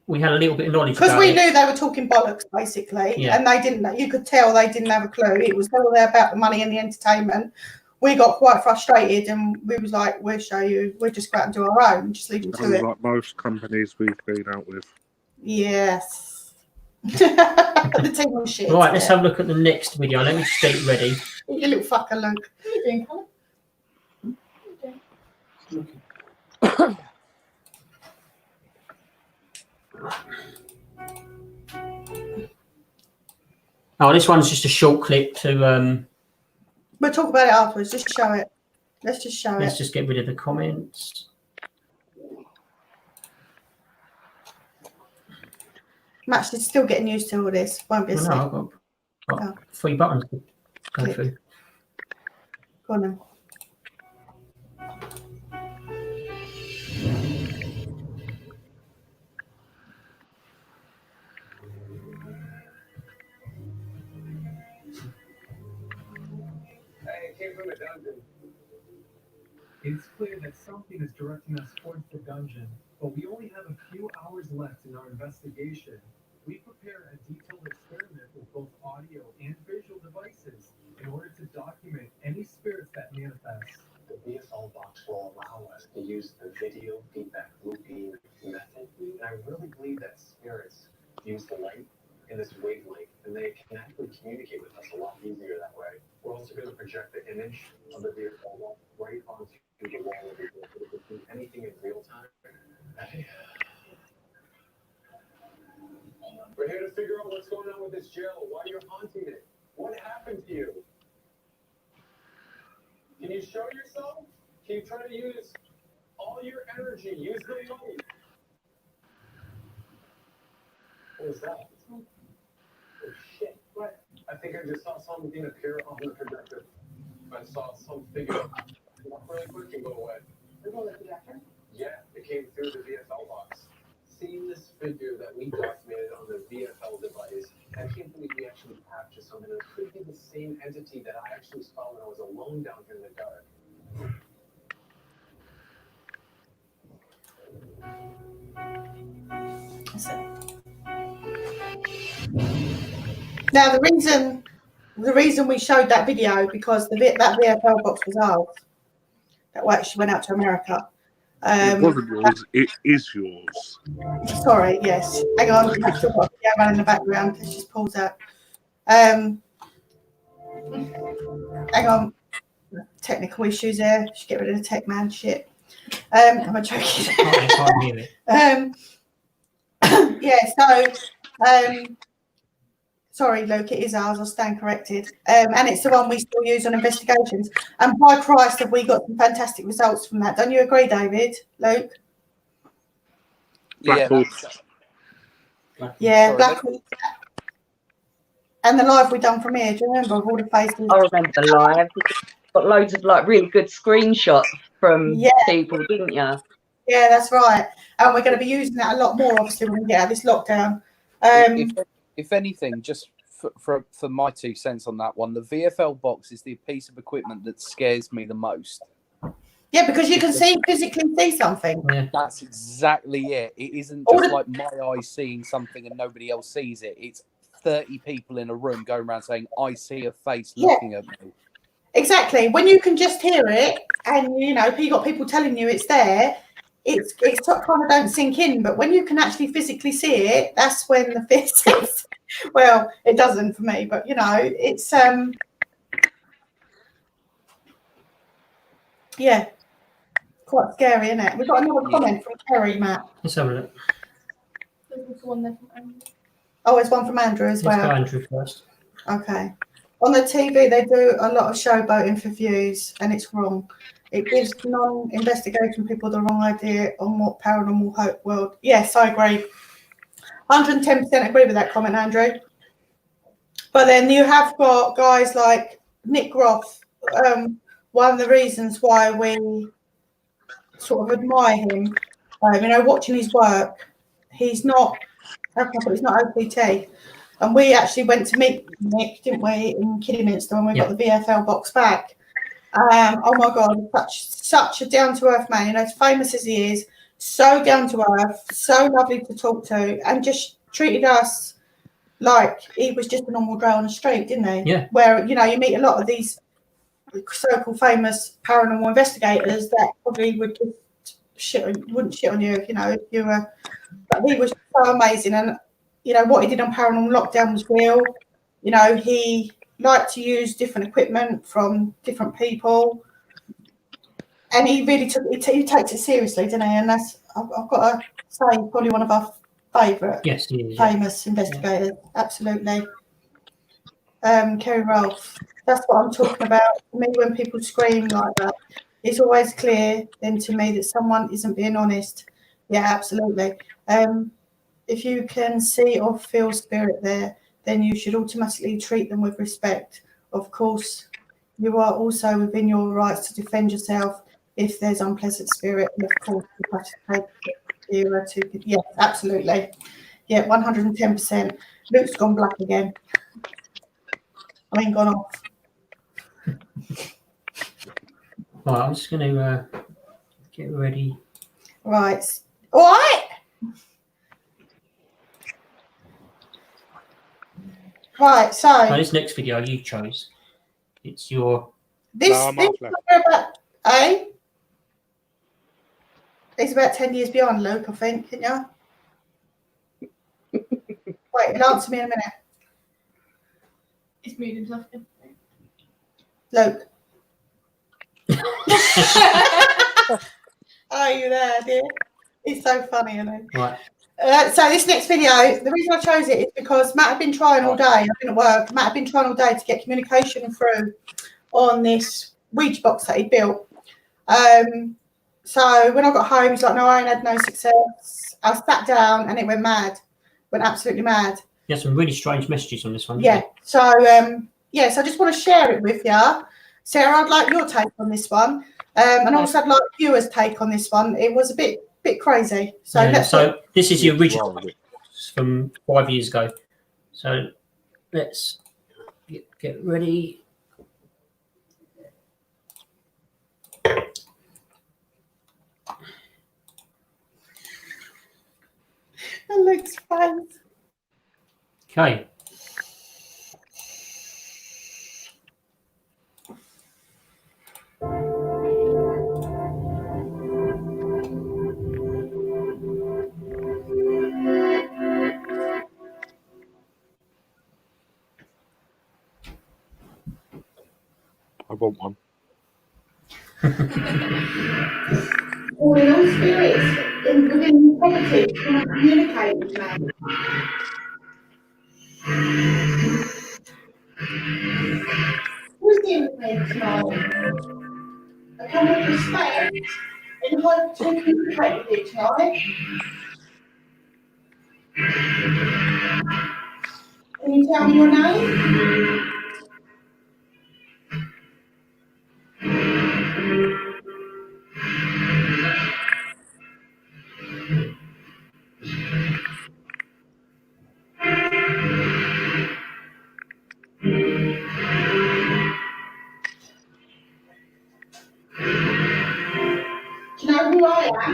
we had a little bit of knowledge because about we it. knew they were talking bollocks basically, Yeah. and they didn't. You could tell they didn't have a clue. It was all there about the money and the entertainment. We got quite frustrated, and we was like, "We'll show you. We'll just go out and do our own. Just leave them to Sounds it." like most companies we've been out with. Yes. The team was shit. Right, let's have a look at the next video. Let me just get it ready. You little fucker, Luke. What are you doing, Callum? Oh, this one's just a short clip to. We'll talk about it afterwards. Just show it. Let's just show Let's it. just get rid of the comments. I'm actually still getting used to all this. Won't be a No, second. I've got 3 buttons to go Click. through. Go on then. I came from a dungeon. It's clear that something is directing us towards the dungeon, but we only have a few hours left in our investigation. We prepare a detailed experiment with both audio and visual devices in order to document any spirits that manifest. The BSL box will allow us to use the video feedback looping method, and I really believe that spirits use the light in this wavelength, and they can actually communicate with us a lot easier that way. We're also going to project the image of the BSL wall right onto the wall of the vehicle, so we can see anything in real time. We're here to figure out what's going on with this jail, why you're haunting it. What happened to you? Can you show yourself? Can you try to use all your energy? Use the light. What was that? Oh shit. What? I think I just saw something appear on the projector. I saw some figure walk really quick and go away. The projector? Yeah, it came through the VFL box. Seeing this figure that we documented on the VFL device, I can't believe we actually captured something that could be the same entity that I actually saw when I was alone down here in the dark. Now the reason we showed that video because that VFL box was ours. That actually went out to America. It wasn't yours, it is yours. Sorry, yes. Hang on, I've still got the man in the background. Let's just pause that. Hang on. Technical issues there. Should get rid of the tech man shit. I'm a joking. I can't hear it. Yeah, so sorry, Luke, it is ours. I'll stand corrected. And it's the one we still use on investigations. And by Christ, have we got some fantastic results from that? Don't you agree, David? Luke? Yeah, Yeah, Sorry, Black Horse. And the live we done from here. Do you remember of all the faces? I remember the live. Got loads of like really good screenshots from people, didn't you? Yeah, that's right. And we're going to be using that a lot more, obviously, when we get out of this lockdown. If anything, just for my 2 cents on that one, the VFL box is the piece of equipment that scares me the most. Yeah, because you can physically see something. Yeah. That's exactly it. It isn't just like my eyes seeing something and nobody else sees it. It's 30 people in a room going around saying, I see a face looking at me. Exactly. When you can just hear it and, you know, you got people telling you it's there, it's kind of don't sink in. But when you can actually physically see it, that's when the fear sets. Well, it doesn't for me, but, you know, it's, yeah, quite scary, isn't it? We've got another comment from Kerry, Matt. Let's have a look. There's also one there from Andrew. Oh, there's one from Andrew as Let's well. go Andrew first. Okay. On the TV, they do a lot of showboating for views, and it's wrong. It gives non-investigation people the wrong idea on what paranormal world. Yes, I agree. 110% agree with that comment, Andrew. But then you have got guys like Nick Roth. One of the reasons why we sort of admire him, you know, watching his work, he's not, he's not OPT. And we actually went to meet Nick, didn't we, in Kidderminster when we got the VFL box back. Oh my God, such a down-to-earth man, you know, as famous as he is, so down to earth, so lovely to talk to, and just treated us like he was just a normal Joe on the street, didn't he? Yeah. Where, you know, you meet a lot of these so-called famous paranormal investigators that probably would just wouldn't shit on you, you know, if you were. But he was so amazing, and you know what he did on Paranormal Lockdown was real. You know, he liked to use different equipment from different people, and he really he takes it seriously, doesn't he? And that's, I've got to say, probably one of our favourite famous investigators. Absolutely. Kerry Ralph. That's what I'm talking about. For me, when people scream like that, it's always clear then to me that someone isn't being honest. Yeah, absolutely. If you can see or feel spirit there, then you should automatically treat them with respect. Of course, you are also within your rights to defend yourself if there's unpleasant spirit. And of course, you have to take you to. Yes, absolutely. Yeah, 110%. Luke's gone black again. I mean, gone off. Right, I'm just going to get ready. Right. All right. Right, so this next video you chose, it's your... This I'm is off left. about, it's about 10 years beyond, Luke, I think, isn't you? Wait, he'll answer me in a minute. It's muted himself. Luke. Are you there, dear? It's so funny, isn't it? Right. So this next video, the reason I chose it is because Matt had been trying all day. I've been at work. Matt had been trying all day to get communication through on this Ouija box that he built. So when I got home, he's like, no, I ain't had no success. I sat down and it went mad. Went absolutely mad. You have some really strange messages on this one. Yeah. So, so I just want to share it with you. Sarah, I'd like your take on this one. And also I'd like viewers' take on this one. It was a bit crazy. So, this is the original from 5 years ago. So let's get ready. It looks fun. Okay. I want one. All in all spirits within the property can communicate with me. Who's dealing with me tonight? I come with respect and want to communicate with you tonight. Can you tell me your name? Do you know who I am?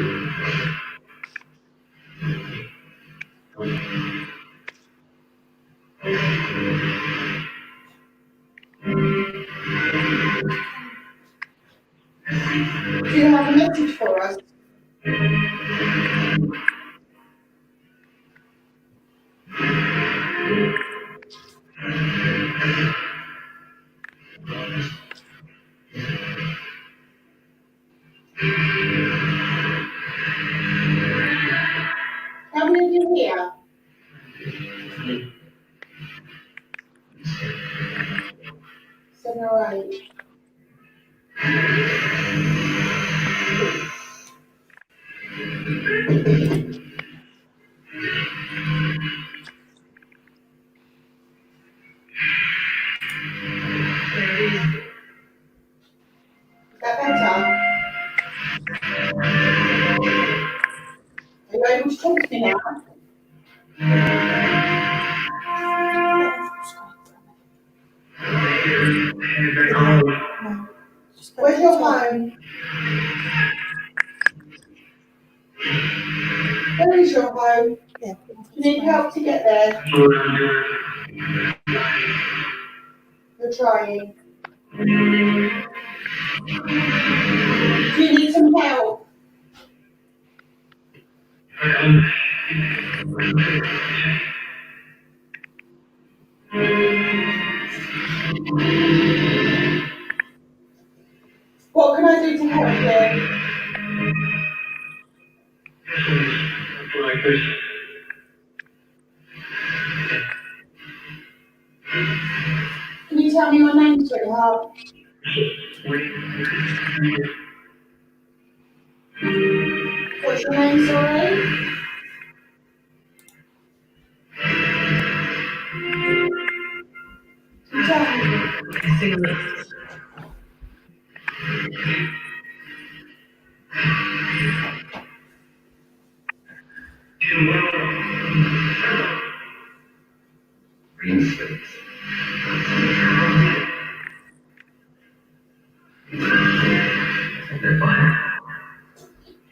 Do you have a message for us? How many of you here? Seven or eight. Is that better? Are you able to talk to me now? No. Where's your home? is your home? Yeah. You need help to get there? You're trying. Do you need some help? What can I do to help you? Can you tell me your name, sweetheart? What's your name, sorry? Can you tell me?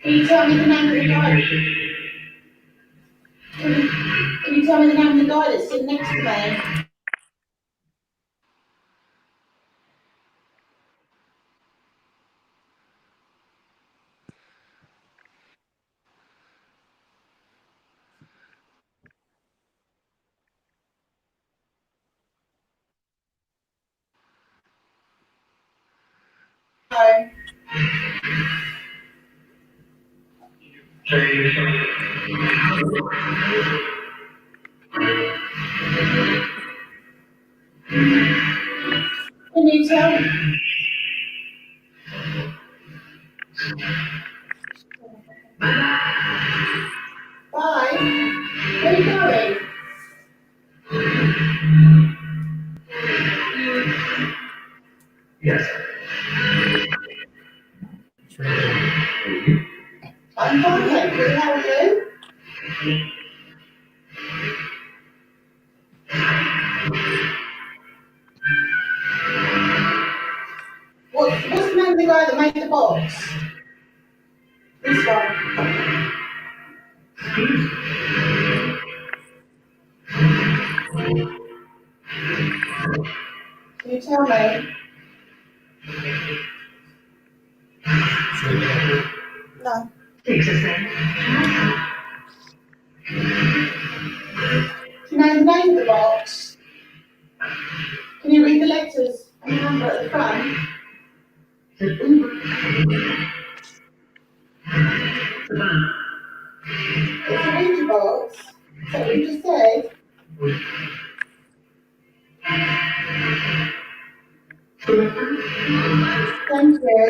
Can you tell me the name of the guy? Can you tell me the name of the guy that's sitting next to me? No. Can you tell me? Bye. Where are you going? I'm fine, thank you. How are you? What's the name of the guy that made the box? This one. Can you tell me? No. Do you know the name of the box? Can you read the letters and the number at the front? It's a Ouija box. Is that what you just said? Thank you.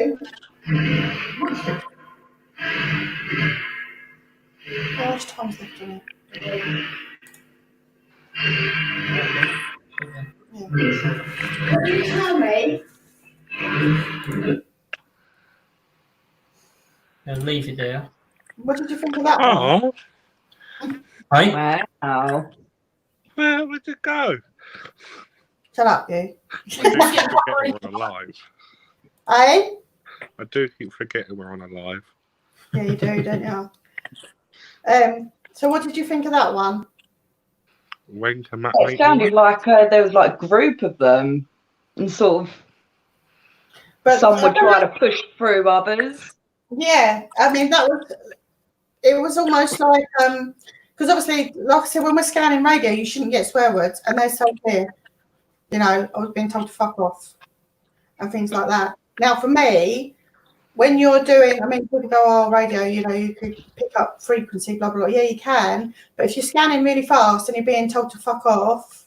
How much time's left on it? Yeah. What did you tell me? I'll leave it there. What did you think of that one? Oh, Hey? Wow. where would it go? Shut up, you. I do keep forgetting we're on a live. Eh? I do keep forgetting we're on a live. Yeah, you do, don't you? So what did you think of that one? When can Matt It sounded like there was like a group of them, and sort of some were trying to push through others. Yeah, I mean it was almost like because obviously, like I said, when we're scanning radio, you shouldn't get swear words, and they said here, you know, I was being told to fuck off and things like that. Now, for me, when you're doing, I mean, people go, oh, radio, you know, you could pick up frequency, blah, blah, blah. Yeah, you can. But if you're scanning really fast and you're being told to fuck off,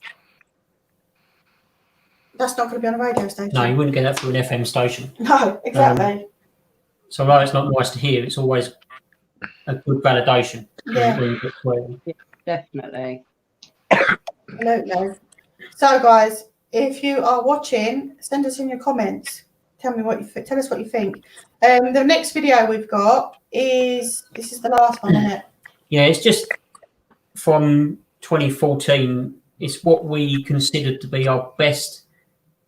that's not going to be on a radio station. No, you wouldn't get that through an FM station. No, exactly. So although it's not nice to hear, it's always a good validation. Yeah. When you get swearing. Definitely. Absolutely. So, guys, if you are watching, send us in your comments. Tell me what you tell us what you think. The next video we've got is this is the last one, isn't it? Yeah, it's just from 2014. It's what we considered to be our best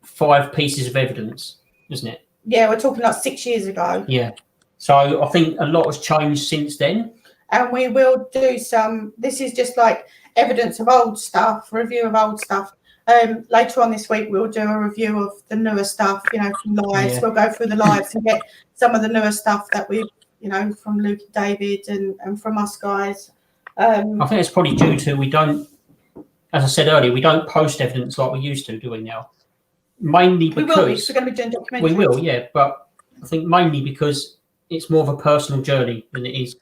5 pieces of evidence, isn't it? Yeah, we're talking like 6 years ago. Yeah. So I think a lot has changed since then. and we will do some. This is just like evidence of old stuff, review of old stuff. Later on this week, we'll do a review of the newer stuff, you know, from lives. Yeah. We'll go through the lives and get some of the newer stuff that we, you know, from Luke and David and from us guys. I think it's probably due to we don't, as I said earlier, we don't post evidence like we used to, do we now? Mainly because we will be, 'cause we're going to be doing documentaries. we will, yeah, but I think mainly because it's more of a personal journey than it is.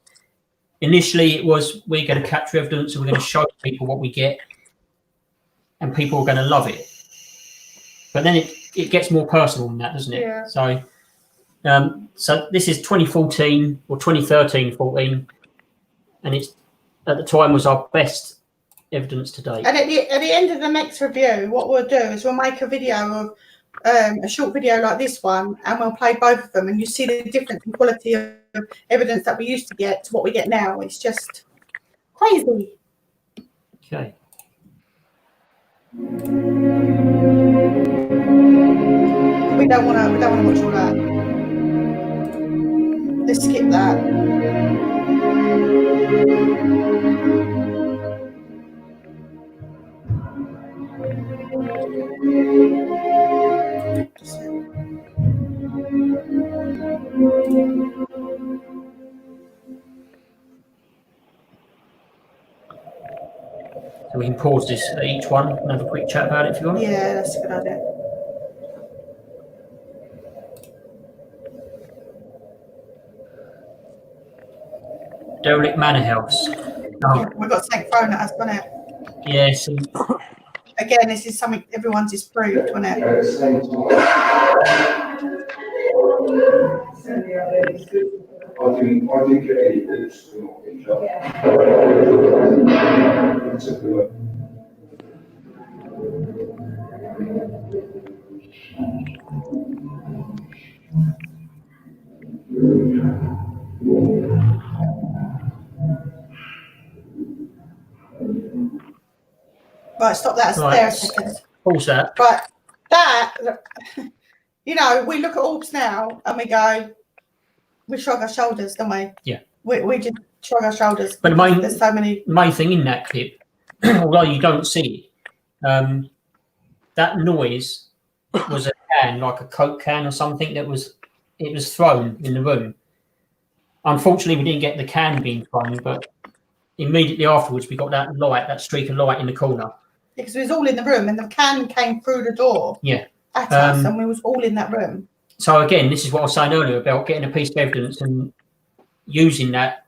Initially, it was we're going to capture evidence and we're going to show people what we get, and people are going to love it. But then it gets more personal than that, doesn't it? Yeah. So, so this is 2014 or 2013-14, and it's at the time was our best evidence to date. And at the end of the next review, what we'll do is we'll make a video of a short video like this one, and we'll play both of them, and you see the difference in quality of evidence that we used to get to what we get now. It's just crazy. Okay. We don't want to watch all that. Let's skip that. So we can pause this at each one and have a quick chat about it if you want. Yeah, that's a good idea. Derelict Manor House. Oh, We've got something thrown at us, hasn't it? yes. Again, this is something everyone's disproved, isn't it? Right, stop that. Right. There a second. Pause that. Right, that, you know, we look at orbs now and we go, we shrug our shoulders, don't we? Yeah. We just shrug our shoulders. But there's so many. main thing in that clip, although you don't see it, that noise was a can, like a Coke can or something it was thrown in the room. Unfortunately, we didn't get the can being thrown, but immediately afterwards we got that light, that streak of light in the corner. Because we was all in the room and the can came through the door Yeah. at us and we was all in that room. So again, this is what I was saying earlier about getting a piece of evidence and using that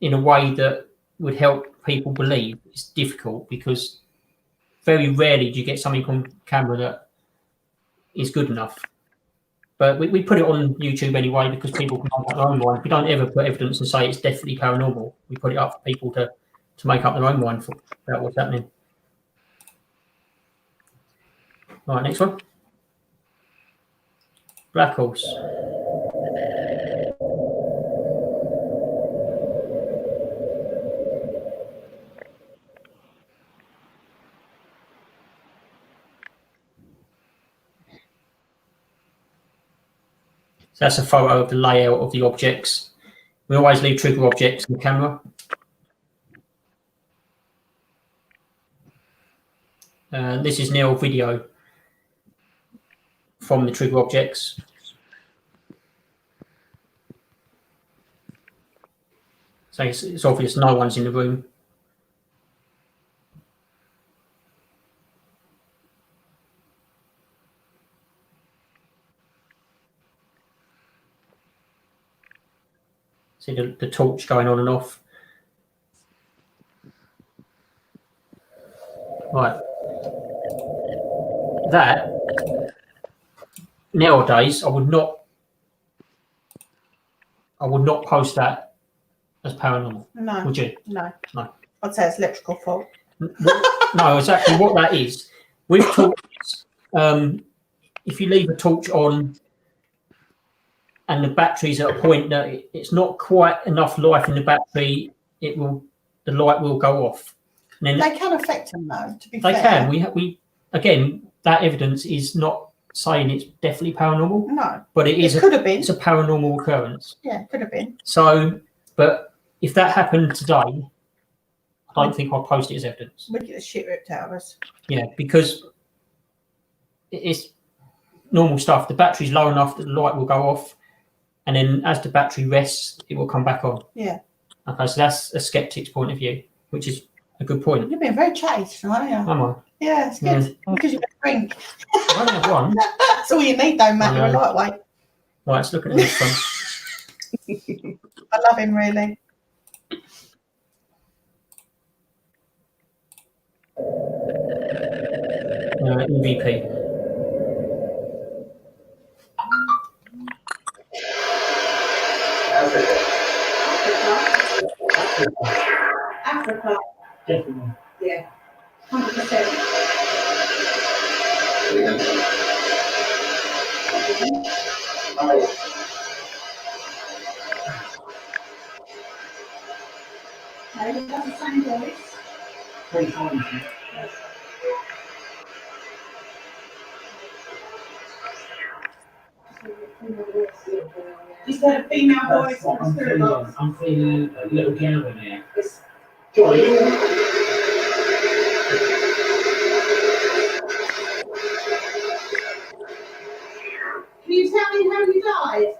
in a way that would help people believe. It's difficult because very rarely do you get something on camera that is good enough. But we put it on YouTube anyway because people can make up their own mind. We don't ever put evidence and say it's definitely paranormal. We put it up for people to make up their own mind about what's happening. All right, next one. Black Horse. So that's a photo of the layout of the objects. We always leave trigger objects on the camera. This is now video from the trigger objects. So it's obvious no one's in the room. See the torch going on and off. Right. That, nowadays, I would not post that as paranormal. No. Would you? No. No. I'd say it's electrical fault. No, exactly what that is. With torches, if you leave a torch on and the battery's at a point that it's not quite enough life in the battery, the light will go off. And then They can affect them though, to be they fair. can. We again, that evidence is not saying it's definitely paranormal. No. But it It could have been. It's a paranormal occurrence. Yeah, it could have been. So, but if that happened today, I don't think I'd post it as evidence. We'd get the shit ripped out of us. Yeah, because it's normal stuff. The battery's low enough that the light will go off, and then as the battery rests, it will come back on. Yeah. Okay, so that's a skeptic's point of view, which is a good point. You've been very chatty tonight, aren't you? Am I? Yeah, it's good. Because you can drink. I only have one. That's all you need, though, Matt. You're a lightweight. Right, let's look at this one. I love him, really. MVP. Africa. Definitely. Yeah. 100%. No, you got the same voice. 3 times. Is that a female voice That's what or a I'm spirit feeling. box? I'm feeling a little gal in there. It's Joy. Can you tell me how you died?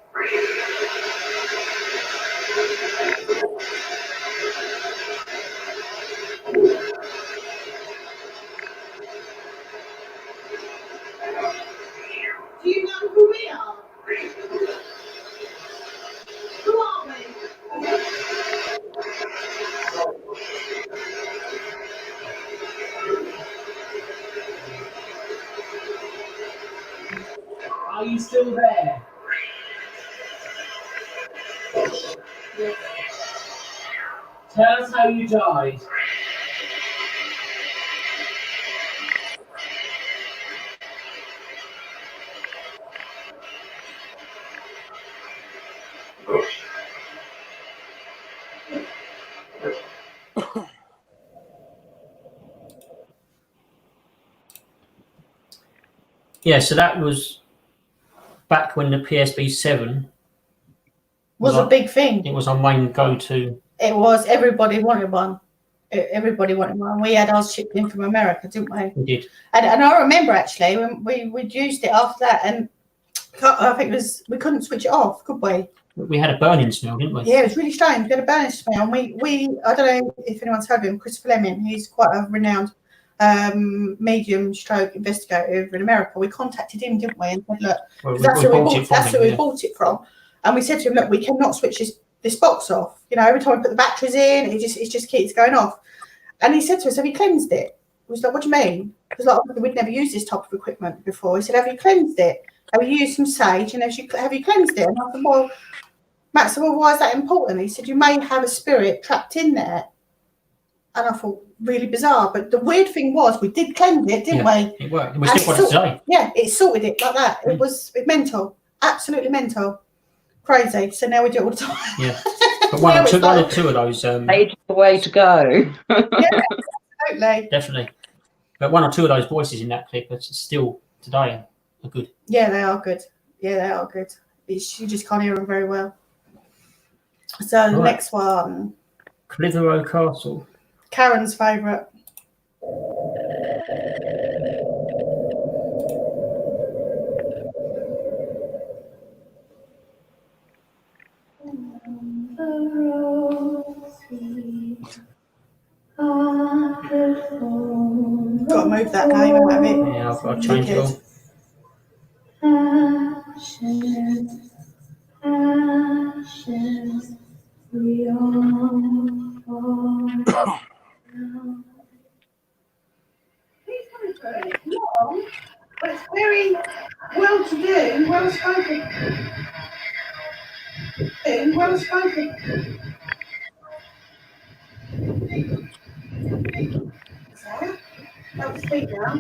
Do you know who we are? Who are we? Are you still there? Tell us how you died. Yeah, so that was back when the PSB 7 Was a big thing. It was our main go-to. It was. Everybody wanted one. Everybody wanted one. We had ours shipped in from America, didn't we? We did. And I remember actually when we'd used it after that, and I think it was we couldn't switch it off, could we? We had a burning smell, didn't we? Yeah, it was really strange. We had a burning smell. And we I don't know if anyone's heard of him, Chris Fleming. He's quite a renowned medium stroke investigator in America. We contacted him, didn't we? And said, look, Well, that's where we yeah. bought it from. And we said to him, look, we cannot switch this box off. You know, every time we put the batteries in, it just keeps going off. And he said to us, have you cleansed it? We was like, what do you mean? Because like, we'd never used this type of equipment before. He said, have you cleansed it? Have you used some sage? And have you cleansed it? And I said, well, Matt said, well, why is that important? He said, you may have a spirit trapped in there. And I thought, really bizarre. But the weird thing was, we did cleanse it, didn't we? It worked. We still got it today. Yeah, it sorted it like that. It was mental. Absolutely mental. Crazy. So now we do it all the time. Yeah. But one or two of those. Age the way to go. Yeah, absolutely. Definitely. But one or two of those voices in that clip are still today are good. Yeah, they are good. Yeah, they are good. You just can't hear them very well. So the next one. Clitheroe Castle. Karen's favourite. Got to move that name out of it. Yeah, I've got to change it all. Long, but it's very well to do, well spoken. Well spoken. So, have a speak now.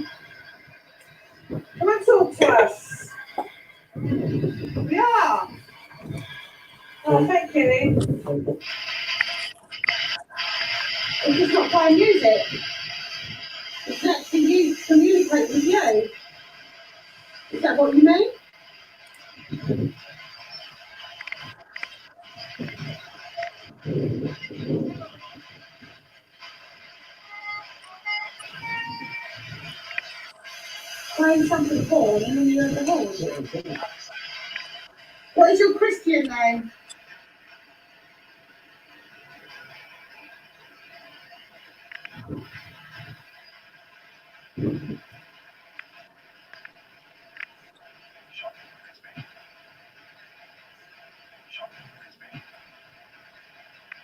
Come and talk to us. Yeah. Oh, thank you. It's just not playing music. It's actually you communicate with you. Is that what you mean? Playing something horn and then you heard the horn. What is your Christian name?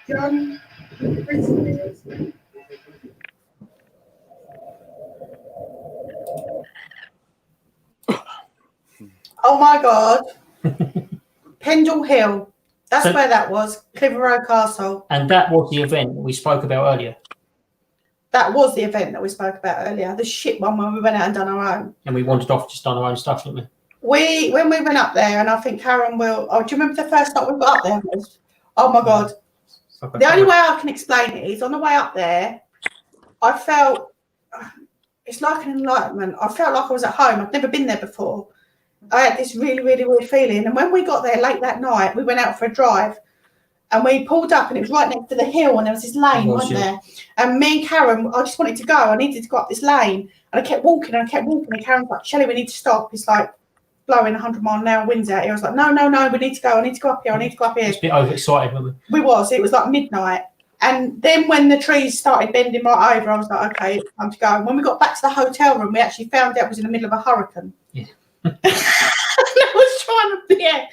John Christian. Oh my God. Pendle Hill. That's So- where that was. Clitheroe Castle. And that was the event that we spoke about earlier. That was the event that we spoke about earlier. The shit one when we went out and done our own. And we wandered off, just done our own stuff, didn't we? When we went up there, and I think Karen will. Oh, do you remember the first night we got up there? Oh my God. The only way I can explain it is on the way up there, I felt it's like an enlightenment. I felt like I was at home. I'd never been there before. I had this really, really weird feeling. And when we got there late that night, we went out for a drive and we pulled up and it was right next to the hill and there was this lane, wasn't there? And me and Karen, I just wanted to go. I needed to go up this lane. And I kept walking and Karen's like, Shelley, we need to stop. It's like blowing 100-mile-an-hour winds out here. I was like, no, we need to go. I need to go up here. I need to go up here. Just a bit overexcited, weren't we? It was like midnight. And then when the trees started bending right over, I was like, okay, it's time to go. And when we got back to the hotel room, we actually found out it was in the middle of a hurricane. Yeah. I was trying to,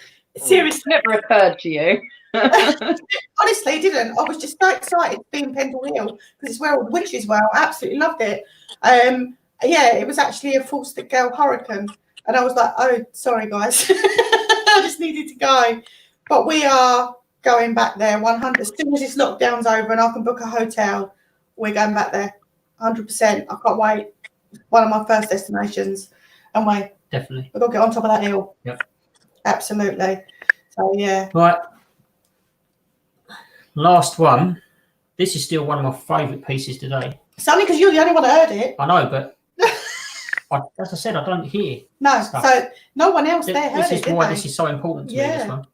seriously. Never occurred to you. Honestly, it didn't. I was just so excited to be in Pendle Hill because it's where all the witches were. I absolutely loved it. It was actually a full-stick gale hurricane. And I was like, oh, sorry, guys. I just needed to go. But we are going back there 100. As soon as this lockdown's over and I can book a hotel, we're going back there 100%. I can't wait. One of my first destinations. And definitely. we've got to get on top of that hill. Yep. Absolutely. So, yeah. Right. Last one. This is still one of my favourite pieces today. It's only because you're the only one that heard it. I know, but as I said, I don't hear. No, stuff. so no one else there heard This it, is did why they? this is so important to me, this one.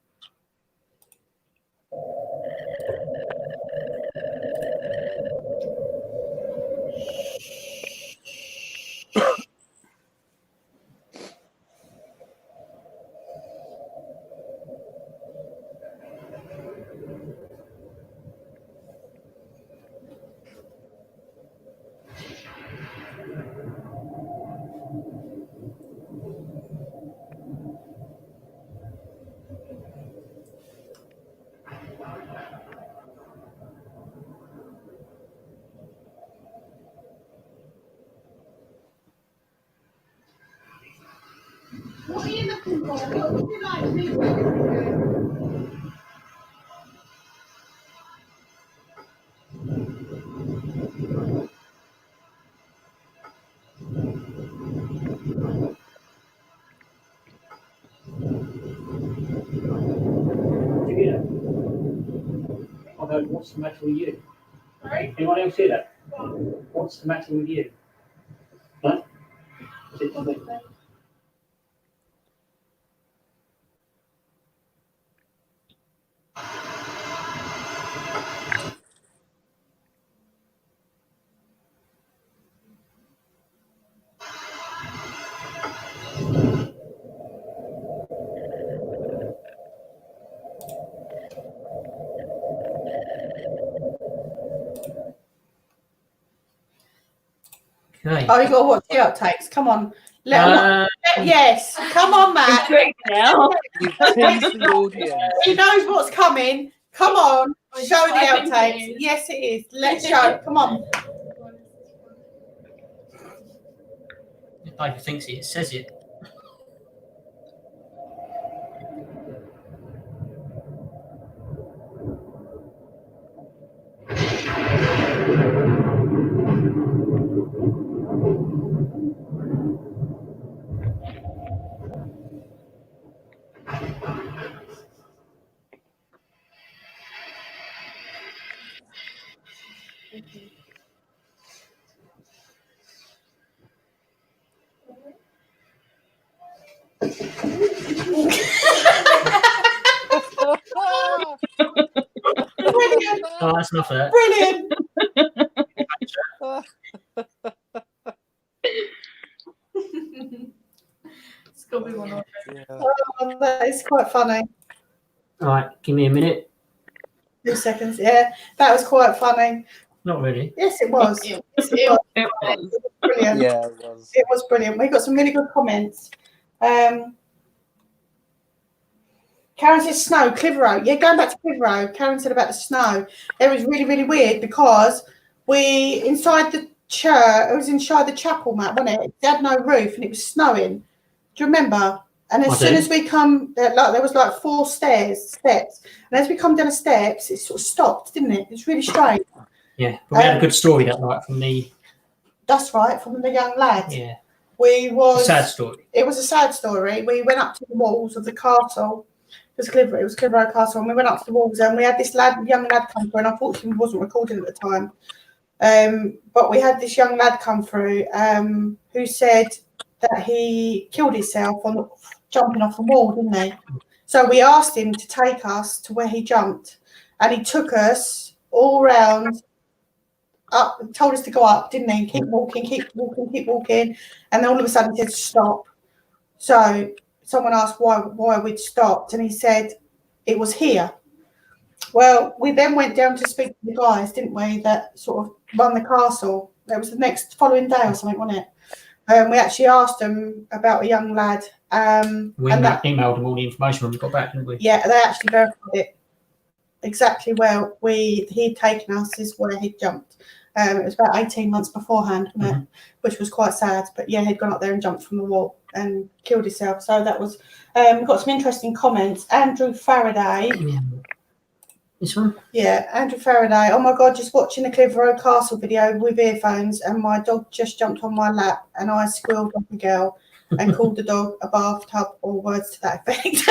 What are you looking for? What would you like me to do? I go, what's the matter with you? Sorry? Anyone else hear that? What's the matter with you? No? Is it something? Okay. Oh, you got to watch the outtakes. Come on. Yes. Come on, Matt. Now. You've teased the audience. He knows what's coming. Come on. Show the I think it outtakes. is. Yes, it is. Let's show. Come on. David thinks it says it. Brilliant. Oh, that's enough of that. Brilliant. It's got to be one of Yeah. Oh, that is quite funny. All right, give me a minute. 2 seconds. Yeah, that was quite funny. Not really. Yes, it was. It Yes, it was. It was. It was brilliant. Yeah, it was. It was brilliant. We got some really good comments. Karen says snow, Clitheroe. Yeah, going back to Clitheroe, Karen said about the snow. It was really, really weird because we, inside the church, it was inside the chapel, Matt, wasn't it? It had no roof and it was snowing. Do you remember? And as I soon do. as we come, there was like 4 steps. And as we come down the steps, it sort of stopped, didn't it? It's really strange. Yeah, but we had a good story that night from the. That's right, from the young lad. Yeah. A Sad story. It was a sad story. We went up to the walls of the castle. It was Clitheroe Castle, and we went up to the walls, and we had this young lad come through, and unfortunately, he wasn't recording at the time. But we had this young lad come through who said that he killed himself on jumping off the wall, didn't he? So we asked him to take us to where he jumped, and he took us all round. Up, told us to go up, didn't he? Keep walking, and then all of a sudden he said stop. So someone asked why we'd stopped, and he said it was here. Well, we then went down to speak to the guys, didn't we, that sort of run the castle. That was the next following day or something, wasn't it? We actually asked them about a young lad. We emailed them all the information when we got back, didn't we? Yeah, they actually verified it exactly where he'd taken us is where he'd jumped. It was about 18 months beforehand, wasn't it? Which was quite sad. But yeah, he'd gone up there and jumped from the wall and killed himself. So that was, we've got some interesting comments. Andrew Faraday. This one? Yeah, Andrew Faraday. Oh my God, just watching the Clitheroe Castle video with earphones, and my dog just jumped on my lap, and I squealed like a girl and called the dog a bathtub, or words to that effect.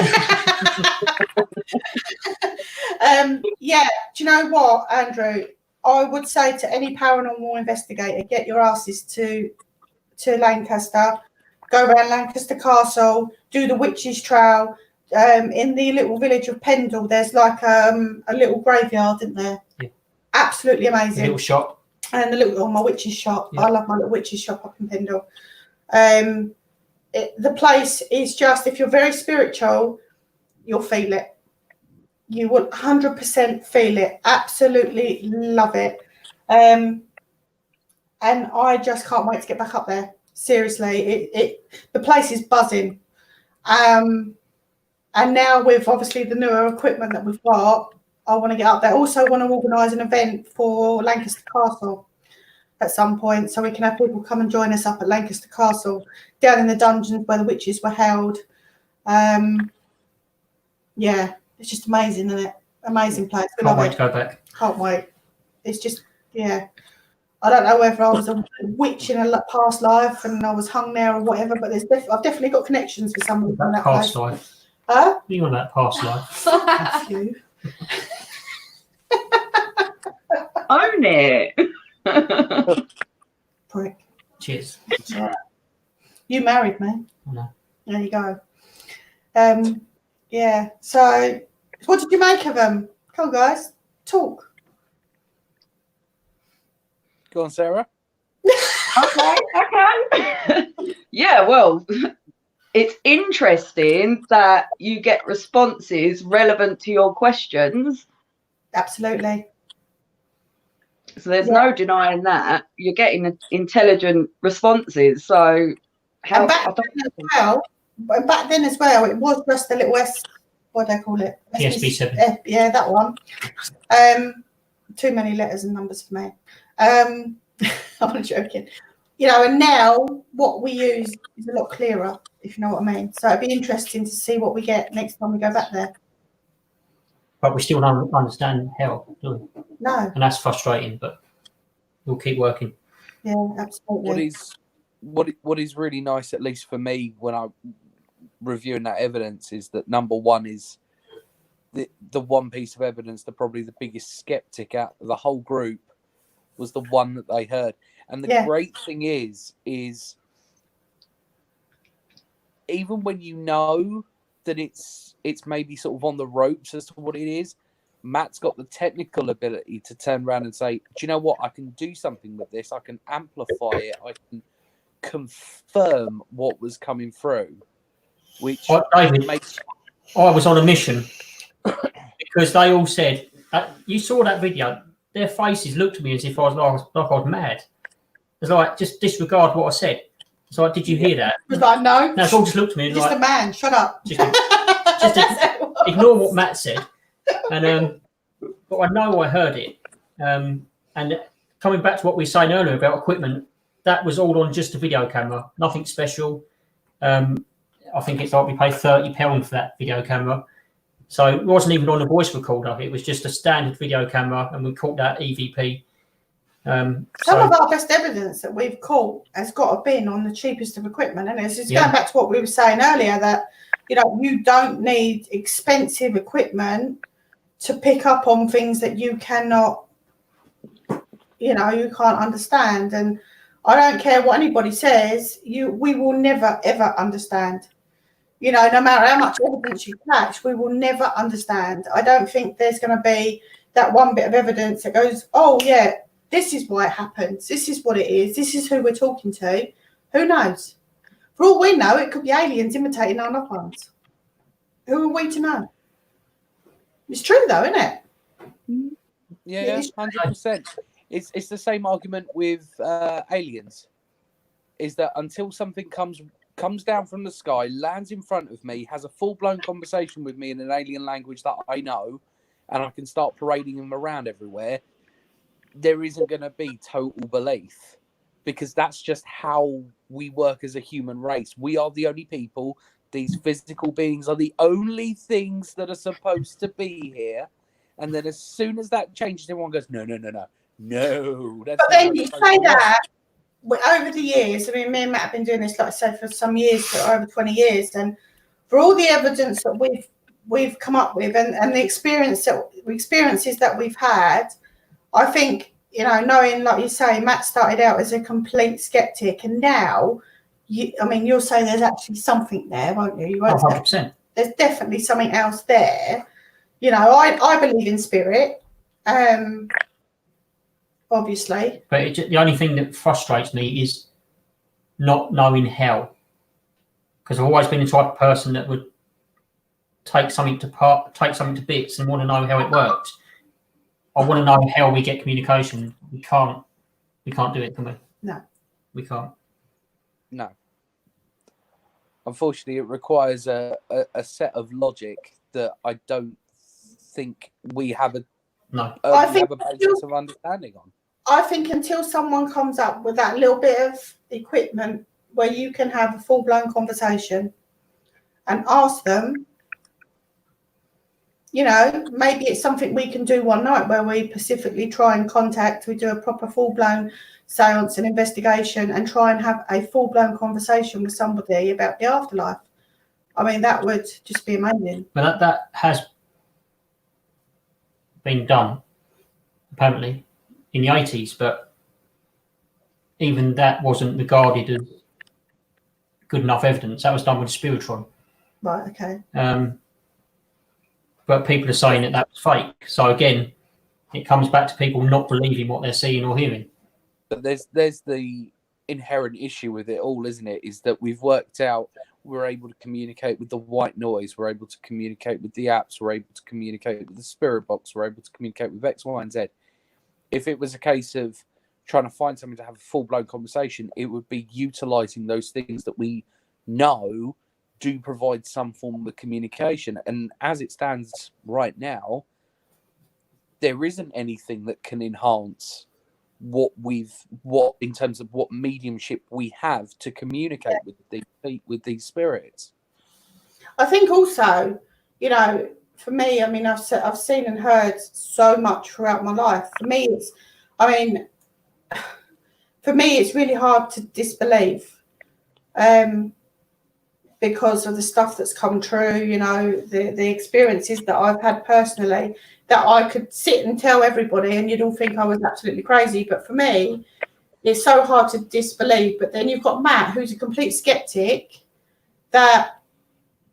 Yeah, do you know what, Andrew? I would say to any paranormal investigator, get your asses to Lancaster, go around Lancaster Castle, do the witches' trail. In the little village of Pendle, there's like a little graveyard, isn't there? Yeah. Absolutely amazing. A little shop. And my witch's shop. Yeah. I love my little witch's shop up in Pendle. The place is just, if you're very spiritual, you'll feel it. You will 100% feel it. Absolutely love it. And I just can't wait to get back up there. Seriously, the place is buzzing. And now with obviously the newer equipment that we've got, I want to get up there. Also want to organise an event for Lancaster Castle at some point, so we can have people come and join us up at Lancaster Castle, down in the dungeons where the witches were held. Yeah, it's just amazing, isn't it? Amazing place. We Can't love wait it. to go back. Can't wait. It's just, yeah. I don't know whether I was a witch in a past life and I was hung there or whatever, but I've definitely got connections with somebody from that Past place. life. Huh? You on that past life? Thank you. Own it. Prick. Cheers. You married me. I know. There you go. Yeah. So, what did you make of them? Come on, guys, talk. Go on, Sarah. Okay. Yeah, well, it's interesting that you get responses relevant to your questions. Absolutely. So there's no denying that. You're getting intelligent responses. So how And back then as well, it was just a little what do they call it? PSB7. Yeah, that one. Too many letters and numbers for me. I'm not joking. You know, and now what we use is a lot clearer, if you know what I mean. So it'd be interesting to see what we get next time we go back there. But we still don't understand hell, do we? No. And that's frustrating, but we'll keep working. Yeah, absolutely. What is really nice, at least for me, when I'm reviewing that evidence, is that number one is the one piece of evidence that probably the biggest skeptic out of the whole group was the one that they heard. And the great thing is even when you know that it's maybe sort of on the ropes as to what it is, Matt's got the technical ability to turn around and say, do you know what? I can do something with this. I can amplify it. I can confirm what was coming through, which David, makes... I was on a mission because they all said, you saw that video, their faces looked at me as if I was mad. It's like, just disregard what I said. It's like, did you hear that? It was like, no. No, it's all just looked at me and Just like, a man, shut up. just ignore what Matt said. And but I know I heard it. And coming back to what we were saying earlier about equipment, that was all on just a video camera, nothing special. I think it's like we paid £30 for that video camera. So it wasn't even on a voice recorder. It was just a standard video camera, and we caught that EVP. Some of our best evidence that we've caught has got to be on the cheapest of equipment. And it's just going back to what we were saying earlier, that, you know, you don't need expensive equipment to pick up on things that you cannot, you know, you can't understand. And I don't care what anybody says, we will never, ever understand. You know, no matter how much evidence you catch, we will never understand. I don't think there's going to be that one bit of evidence that goes, oh, yeah, this is why it happens. This is what it is. This is who we're talking to. Who knows? For all we know, it could be aliens imitating our loved ones. Who are we to know? It's true, though, isn't it? Yeah, 100%. It's the same argument with aliens. Is that until something comes down from the sky, lands in front of me, has a full-blown conversation with me in an alien language that I know, and I can start parading them around everywhere, there isn't going to be total belief, because that's just how we work as a human race. We are the only people. These physical beings are the only things that are supposed to be here. And then as soon as that changes, everyone goes, no. That's but then you say that, over the years, I mean, me and Matt have been doing this, like I say, for some years, for over 20 years. And for all the evidence that we've come up with and the experiences that we've had, I think, you know, knowing, like you say, Matt started out as a complete skeptic, and now, you'll say there's actually something there, won't you? You won't 100%. There's definitely something else there. You know, I believe in spirit, obviously. But the only thing that frustrates me is not knowing how. Because I've always been the type of person that would take something to bits and want to know how it works. I want to know how we get communication. We can't do it, can we? No. We can't. No. Unfortunately, it requires a set of logic that I don't think we have a basis of understanding on. I think until someone comes up with that little bit of equipment where you can have a full-blown conversation and ask them, you know, maybe it's something we can do one night where we specifically try and we do a proper full-blown seance and investigation and try and have a full-blown conversation with somebody about the afterlife. I mean, that would just be amazing. But that has been done, apparently, in the 80s, but even that wasn't regarded as good enough evidence. That was done with Spiritron. Right, okay. But people are saying that was fake. So again, it comes back to people not believing what they're seeing or hearing. But there's the inherent issue with it all, isn't it? Is that we've worked out we're able to communicate with the white noise, we're able to communicate with the apps, we're able to communicate with the spirit box, we're able to communicate with X, Y, and Z. If it was a case of trying to find something to have a full-blown conversation, it would be utilizing those things that we know do provide some form of communication. And as it stands right now, there isn't anything that can enhance what in terms of what mediumship we have to communicate with these spirits. I think also, you know, for me, I mean, I've seen and heard so much throughout my life. For me, it's really hard to disbelieve, because of the stuff that's come true, you know, the experiences that I've had personally, that I could sit and tell everybody and you'd all think I was absolutely crazy. But for me, it's so hard to disbelieve. But then you've got Matt, who's a complete skeptic, that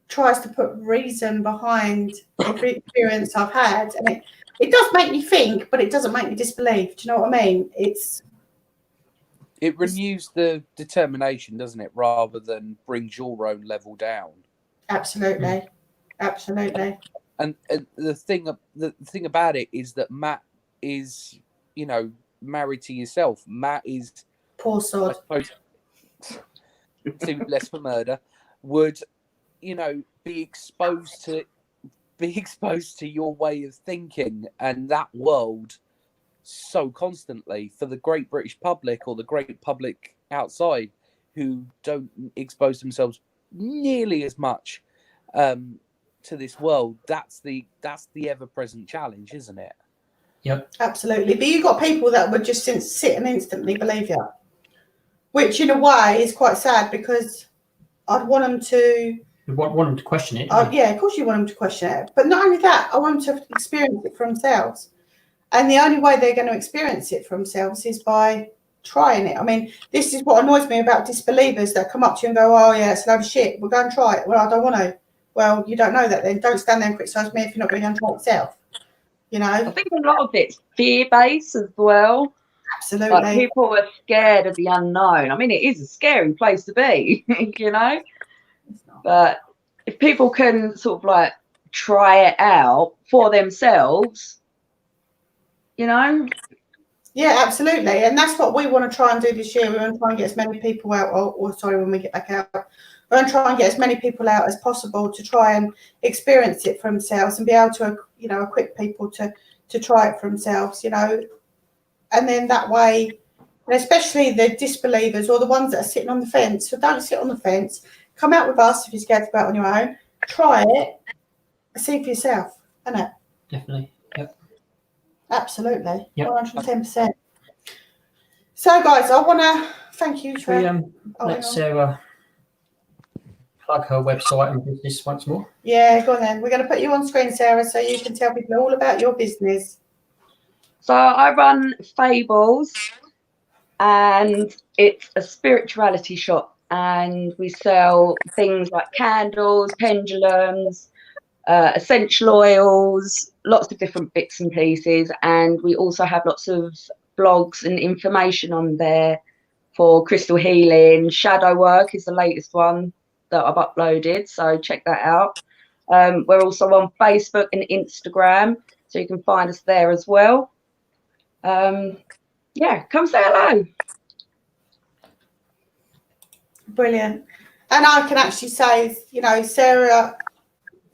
tries to put reason behind every experience I've had. And it does make me think, but it doesn't make me disbelieve. Do you know what I mean? It renews the determination, doesn't it, rather than brings your own level down. Absolutely. Absolutely. And the thing about it is that Matt is, you know, married to yourself. Matt is, Poor sod. I suppose, to less for murder, would, you know, be exposed to your way of thinking and that world so constantly. For the great British public or the great public outside who don't expose themselves nearly as much to this world, that's the ever-present challenge, isn't it? Yep. Absolutely. But you've got people that would just sit and instantly believe you, which in a way is quite sad, because I'd want them to... You want them to question it. Yeah, of course you want them to question it. But not only that, I want them to experience it for themselves. And the only way they're going to experience it for themselves is by trying it. I mean, this is what annoys me about disbelievers that come up to you and go, oh, yeah, it's a load of shit. We'll go and try it. Well, I don't want to. Well, you don't know that then. Don't stand there and criticise me if you're not going to try it yourself. You know? I think a lot of it's fear-based as well. Absolutely. Like, people are scared of the unknown. I mean, it is a scary place to be, you know? But if people can sort of like try it out for themselves, you know? Yeah, absolutely. And that's what we want to try and do this year. We want to try and get as many people out, when we get back out, we want to try and get as many people out as possible to try and experience it for themselves and be able to, you know, equip people to try it for themselves, you know. And then that way, and especially the disbelievers or the ones that are sitting on the fence, so don't sit on the fence. Come out with us if you're scared to go out on your own. Try it. See for yourself, isn't it? Definitely. Yep. Absolutely. Yep. 110%. So, guys, I want to thank you for... Let Sarah plug her website and business once more. Yeah, go on then. We're going to put you on screen, Sarah, so you can tell people all about your business. So I run Fables, and it's a spirituality shop, and we sell things like candles, pendulums, essential oils, lots of different bits and pieces. And we also have lots of blogs and information on there for crystal healing. Shadow work is the latest one that I've uploaded, so check that out. We're also on Facebook and Instagram, so you can find us there as well. Yeah, come say hello. Brilliant. And I can actually say, you know, Sarah,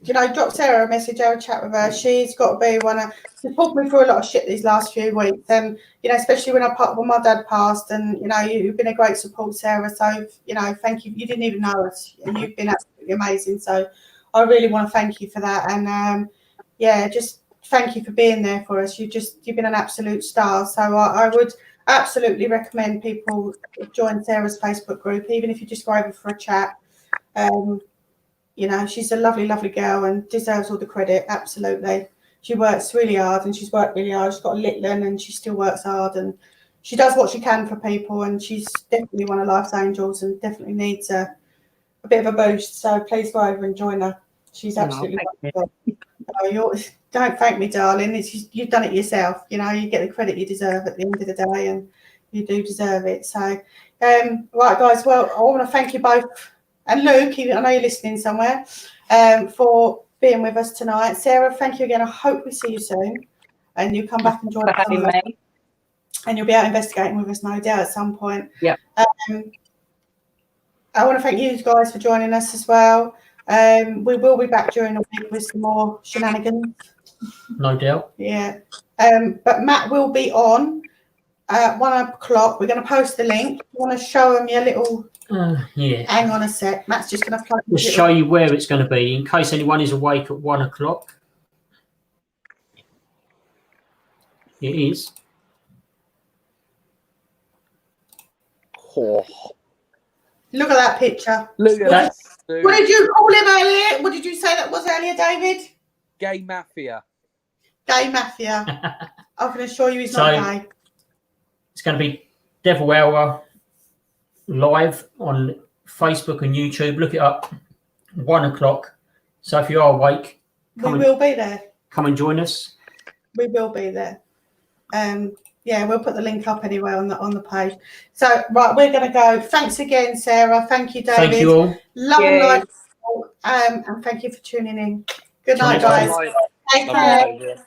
you know, drop Sarah a message, have a chat with her. She's got to be she's pulled me through a lot of shit these last few weeks. And, you know, especially when my dad passed, and, you know, you've been a great support, Sarah. So, you know, thank you. You didn't even know us, and you've been absolutely amazing. So I really want to thank you for that. And, yeah, just thank you for being there for us. You've been an absolute star. So I would absolutely recommend people join Sarah's Facebook group, even if you just go over for a chat. You know, she's a lovely, lovely girl and deserves all the credit. Absolutely. She works really hard, and she's worked really hard. She's got a little one, and she still works hard, and she does what she can for people. And she's definitely one of life's angels, and definitely needs a bit of a boost. So please go over and join her. She's absolutely wonderful. Don't thank me, darling. You've done it yourself. You know, you get the credit you deserve at the end of the day, and you do deserve it. So, right, guys. Well, I want to thank you both. And Luke, I know you're listening somewhere, for being with us tonight. Sarah, thank you again. I hope we see you soon, and you come back and join us. And you'll be out investigating with us, no doubt, at some point. Yeah. I want to thank you guys for joining us as well. We will be back during the week with some more shenanigans. No doubt. Yeah. But Matt will be on at 1 o'clock. We're going to post the link. You want to show them your little... yeah. Hang on a sec. Matt's just going to plug. We'll show you where it's going to be in case anyone is awake at 1 o'clock. It is. Oh, Look at that picture. Look at that. What did you call him earlier? What did you say that was earlier, David? Gay mafia. Gay mafia. I can assure you he's not gay. It's going to be Devil Hour live on Facebook and YouTube. Look it up. 1 o'clock. So if you are awake, we will be there. Come and join us. We will be there. Yeah, we'll put the link up anyway on the page. So right, we're going to go. Thanks again, Sarah. Thank you, David. Thank you all. Love and Yeah. life. And thank you for tuning in. Good night, Till next guys. time. Take Lovely care. day, everyone.